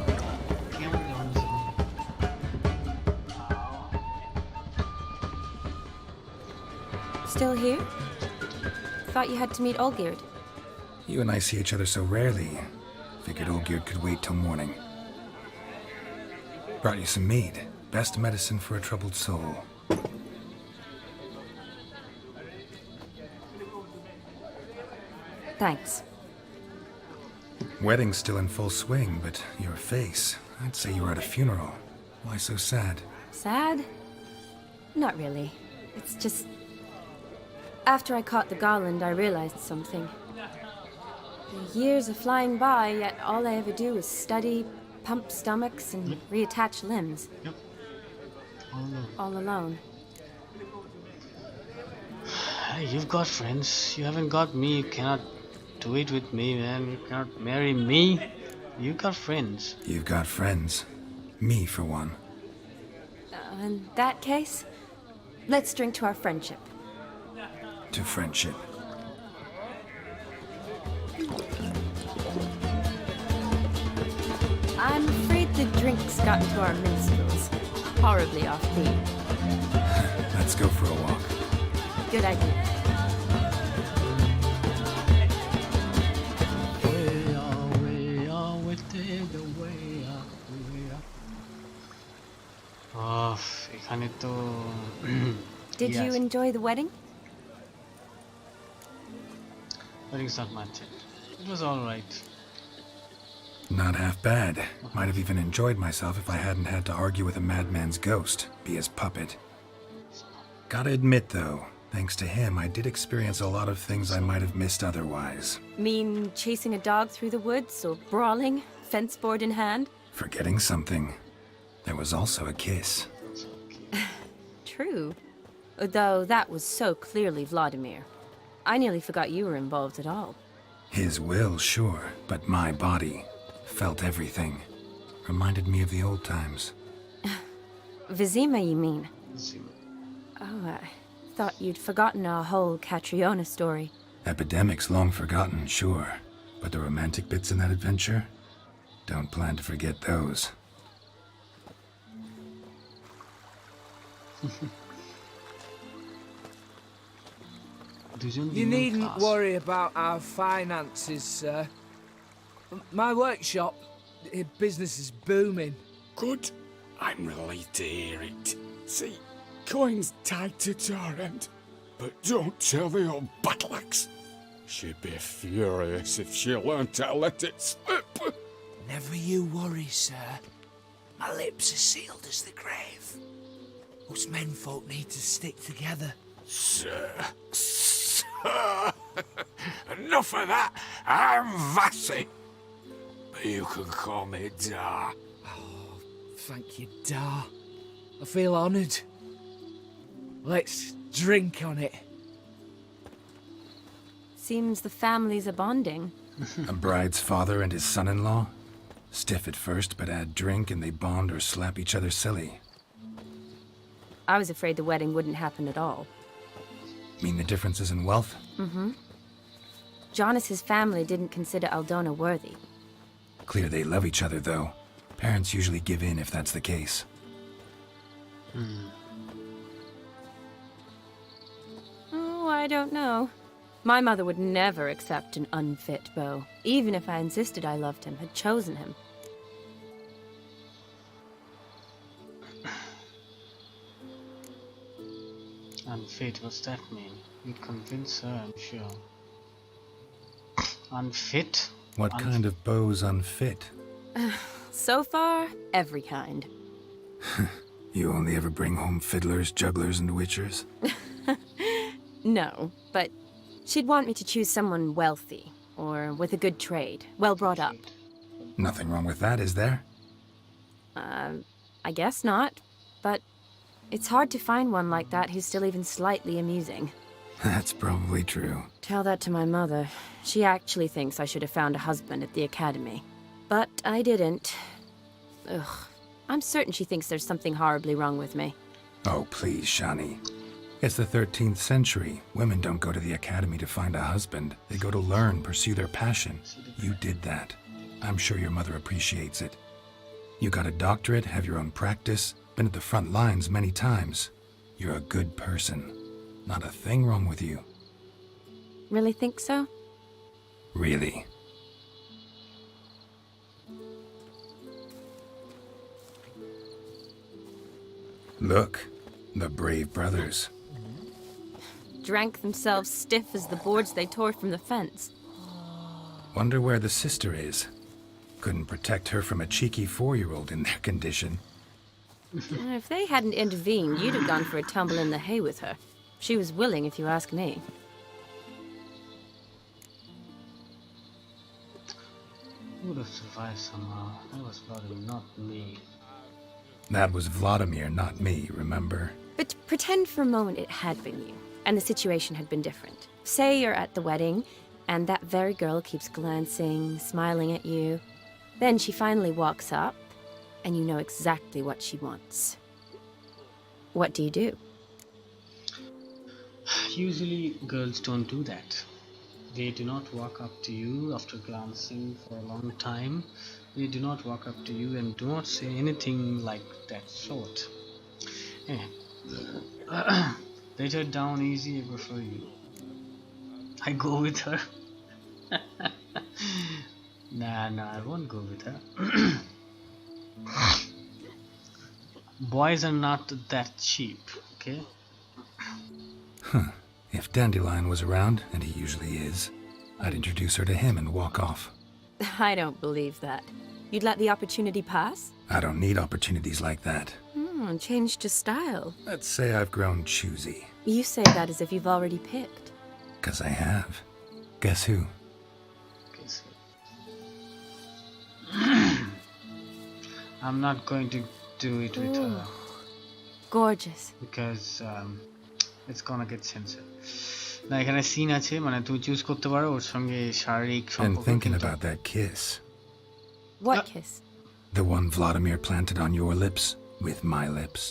কেমন জঘন্য জীবন. Still here? Thought you had to meet Olgierd. You and I see each other so rarely. Figured Olgierd could wait till morning. Brought you some mead. Best medicine for a troubled soul. Thanks. Wedding's still in full swing, but your face, I'd say you were at a funeral. Why so sad? Sad? Not really. It's just... After I caught the garland, I realized something. The years are flying by, yet all I ever do is study, pump stomachs, and reattach limbs. Yep. All alone. Hey, you've got friends. You haven't got me. You cannot do it with me, man. You cannot marry me. You got friends. You've got friends. Me, for one. In that case, let's drink to our friendship. To friendship. I'm afraid the drink's got into our minstrels. Horribly off theme. Let's go for a walk. Good idea. এখানে তো Did you enjoy the wedding? Wedding's not much. It was all right. Not half bad. Might have even enjoyed myself if I hadn't had to argue with a madman's ghost, be his puppet. Gotta admit, though, thanks to him, I did experience a lot of things I might have missed otherwise. Mean chasing a dog through the woods or brawling, fence board in hand? Forgetting something. There was also a kiss. True. Though that was so clearly Vladimir. I nearly forgot you were involved at all. His will, sure, but my body felt everything. Reminded me of the old times. Vizima, you mean? Vizima. Oh, I thought you'd forgotten our whole Catriona story. Epidemics long forgotten, sure. But the romantic bits in that adventure? Don't plan to forget those. You needn't worry about our finances, sir. My workshop, business is booming. Good. I'm relieved to hear it. See, coin's tight at our end. But don't tell the old battle-axe. She'd be furious if she learned to let it slip. Never you worry, sir. My lips are sealed as the grave. Us menfolk need to stick together. Sir. Enough of that. I'm Vassy. But you can call me Dar. Oh, thank you, Dar. I feel honoured. Let's drink on it. Seems the families are bonding. A bride's father and his son-in-law? Stiff at first, but add drink and they bond or slap each other silly. I was afraid the wedding wouldn't happen at all. Mean the differences in wealth? Mm-hmm. Jonas's family didn't consider Aldona worthy. Clear they love each other, though. Parents usually give in if that's the case. Oh, I don't know. My mother would never accept an unfit beau, even if I insisted I loved him, had chosen him. Unfit, what's that mean? You'd convince her, I'm sure. Unfit? What kind of beau's unfit? So far, every kind. You only ever bring home fiddlers, jugglers, and witchers? No, but she'd want me to choose someone wealthy, or with a good trade, well brought up. Nothing wrong with that, is there? I guess not, but it's hard to find one like that who's still even slightly amusing. That's probably true. Tell that to my mother. She actually thinks I should have found a husband at the academy. But I didn't. Ugh. I'm certain she thinks there's something horribly wrong with me. Oh, please, Shani. It's the 13th century. Women don't go to the academy to find a husband. They go to learn, pursue their passion. You did that. I'm sure your mother appreciates it. You got a doctorate, have your own practice, been at the front lines many times. You're a good person. Not a thing wrong with you. Really think so? Really. Look, the brave brothers. Drank themselves stiff as the boards they tore from the fence. Wonder where the sister is. Couldn't protect her from a cheeky 4-year-old in their condition. If they hadn't intervened, you'd have gone for a tumble in the hay with her. She was willing, if you ask me. Would have survived somehow. That was probably not me. That was Vladimir, not me, remember? But pretend for a moment it had been you, and the situation had been different. Say you're at the wedding, and that very girl keeps glancing, smiling at you. Then she finally walks up, and you know exactly what she wants. What do you do? Usually girls don't do that. They do not walk up to you after glancing for a long time. They do not walk up to you and do not say anything like that sort. Let her down easy, I prefer you. I go with her. Nah, I won't go with her. Boys are not that cheap, okay? If Dandelion was around, and he usually is, I'd introduce her to him and walk off. I don't believe that. You'd let the opportunity pass? I don't need opportunities like that. Changed your style. Let's say I've grown choosy. You say that as if you've already picked. 'Cause I have. Guess who? I'm not going to do it with her. Gorgeous. Because it's gonna get censored. না এখানে scene আছে মানে তুমি choose করতে পারো ওর সঙ্গে শারীরিক Been সম্পর্ক thinking about that kiss. What kiss? The one Vladimir planted on your lips, with my lips.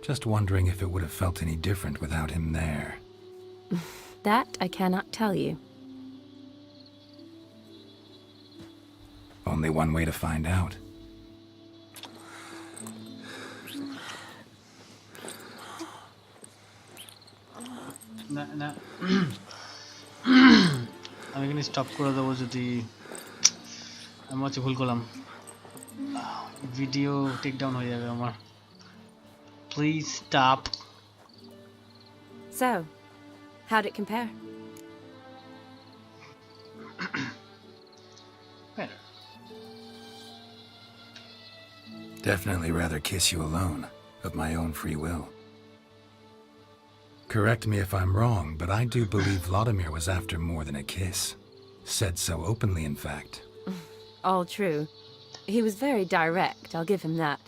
Just wondering if it would have felt any different without him there. That I cannot tell you. Only one way to find out. না আমি এখানে stop করে দেবো যদি আমি হচ্ছে ভুল করলাম ভিডিও টেক ডাউন হয়ে যাবে আমার please stop So, how'd it compare? Better. Definitely rather kiss you alone, of my own free will. Correct me if I'm wrong, but I do believe Vladimir was after more than a kiss. Said so openly, in fact. All true. He was very direct, I'll give him that.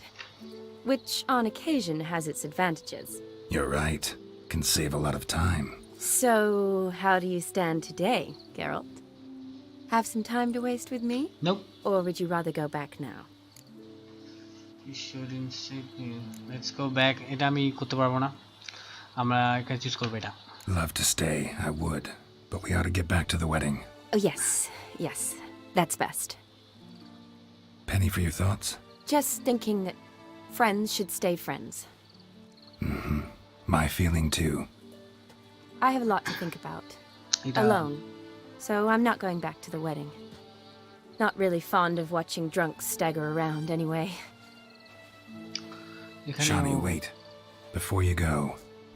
Which, on occasion, has its advantages. You're right. Can save a lot of time. So, how do you stand today, Geralt? Have some time to waste with me? Nope. Or would you rather go back now? You shouldn't save me. Let's go back. এটা আমি করতে পারবো না আমরা এখানে choose করব এটা Love to stay, I would. But we ought to get back to the wedding. Oh, yes. That's best. Penny for your thoughts? Just thinking that friends should stay friends. My feeling too. I have a lot to think about. Alone. So I'm not going back to the wedding. Not really fond of watching drunks stagger around anyway. Shani, wait. Before you go,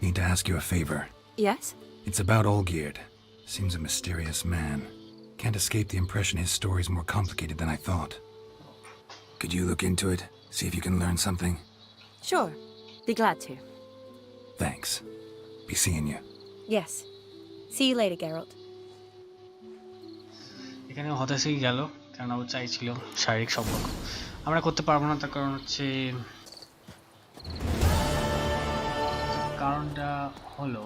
need to ask you a favor. Yes? It's about Olgierd. Seems a mysterious man. Can't escape the impression his story's more complicated than I thought. Could you look into it? See if you can learn something? Sure. Be glad to. Thanks. Be seeing you. Yes. See you later, Geralt. এখানে হতাশই গেল, কারণ ও চাইছিল শারীরিক সম্পর্ক। আমরা করতে পারবো না, তার কারণ হচ্ছে কারণটা হলো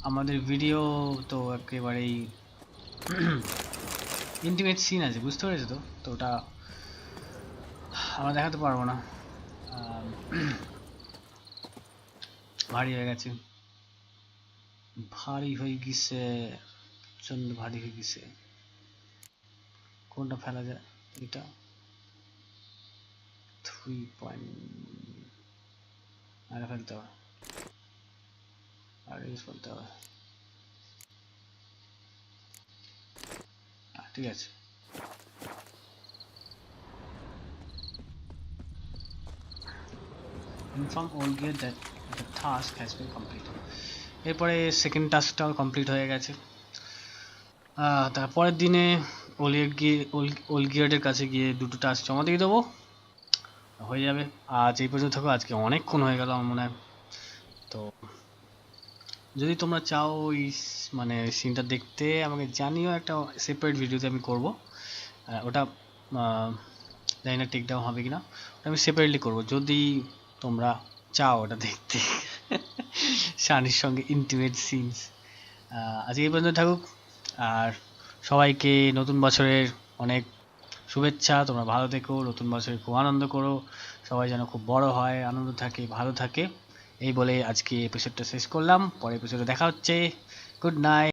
আমাদের ভিডিও তো একেবারেই ইন্টিমেট সিন আছে, বুঝতে পেরেছো তো? তো ওটা আমরা দেখাতে পারবো না, ভারী হয়ে গেছে, ভারী হয়ে গেছে, প্রচন্ড ভারী হয়ে গেছে। কোনটা ফেলা যায়? এটা 3 পয়েন্ট আরে ফেলতে হবে, আর ইউজ করতে হবে। ঠিক আছে, inform Olgierd that the task has been completed. এরপরে সেকেন্ড টাস্কটাও কমপ্লিট হয়ে গেছে। তারপরের দিনে Olgierd-এর কাছে গিয়ে দুটো টাস্ক জমা দিয়ে দেবো, হয়ে যাবে। আজ এই পর্যন্ত থাকো, আজকে অনেকক্ষণ হয়ে গেল আমার মনে হয়। তো যদি তোমরা চাও ওই মানে সিনটা দেখতে, আমাকে জানিও, একটা সেপারেট ভিডিওতে আমি করব। ওটা জানি না টেক ডাউন হবে কিনা, ওটা আমি সেপারেটলি করব যদি তোমরা চাও ওটা দেখতে। শানির সঙ্গে ইন্টিমেট সিনস। আজকে এই পর্যন্ত থাকুক, আর সবাইকে নতুন বছরের অনেক শুভেচ্ছা। তোমরা ভালো থেকো, নতুন বছরে খুব আনন্দ করো, সবাই যেন খুব বড় হয়, আনন্দ থাকে, ভালো থাকে, এই বলে আজকে এপিসোডটা শেষ করলাম। পরের এপিসোডে দেখা হচ্ছে। Good night.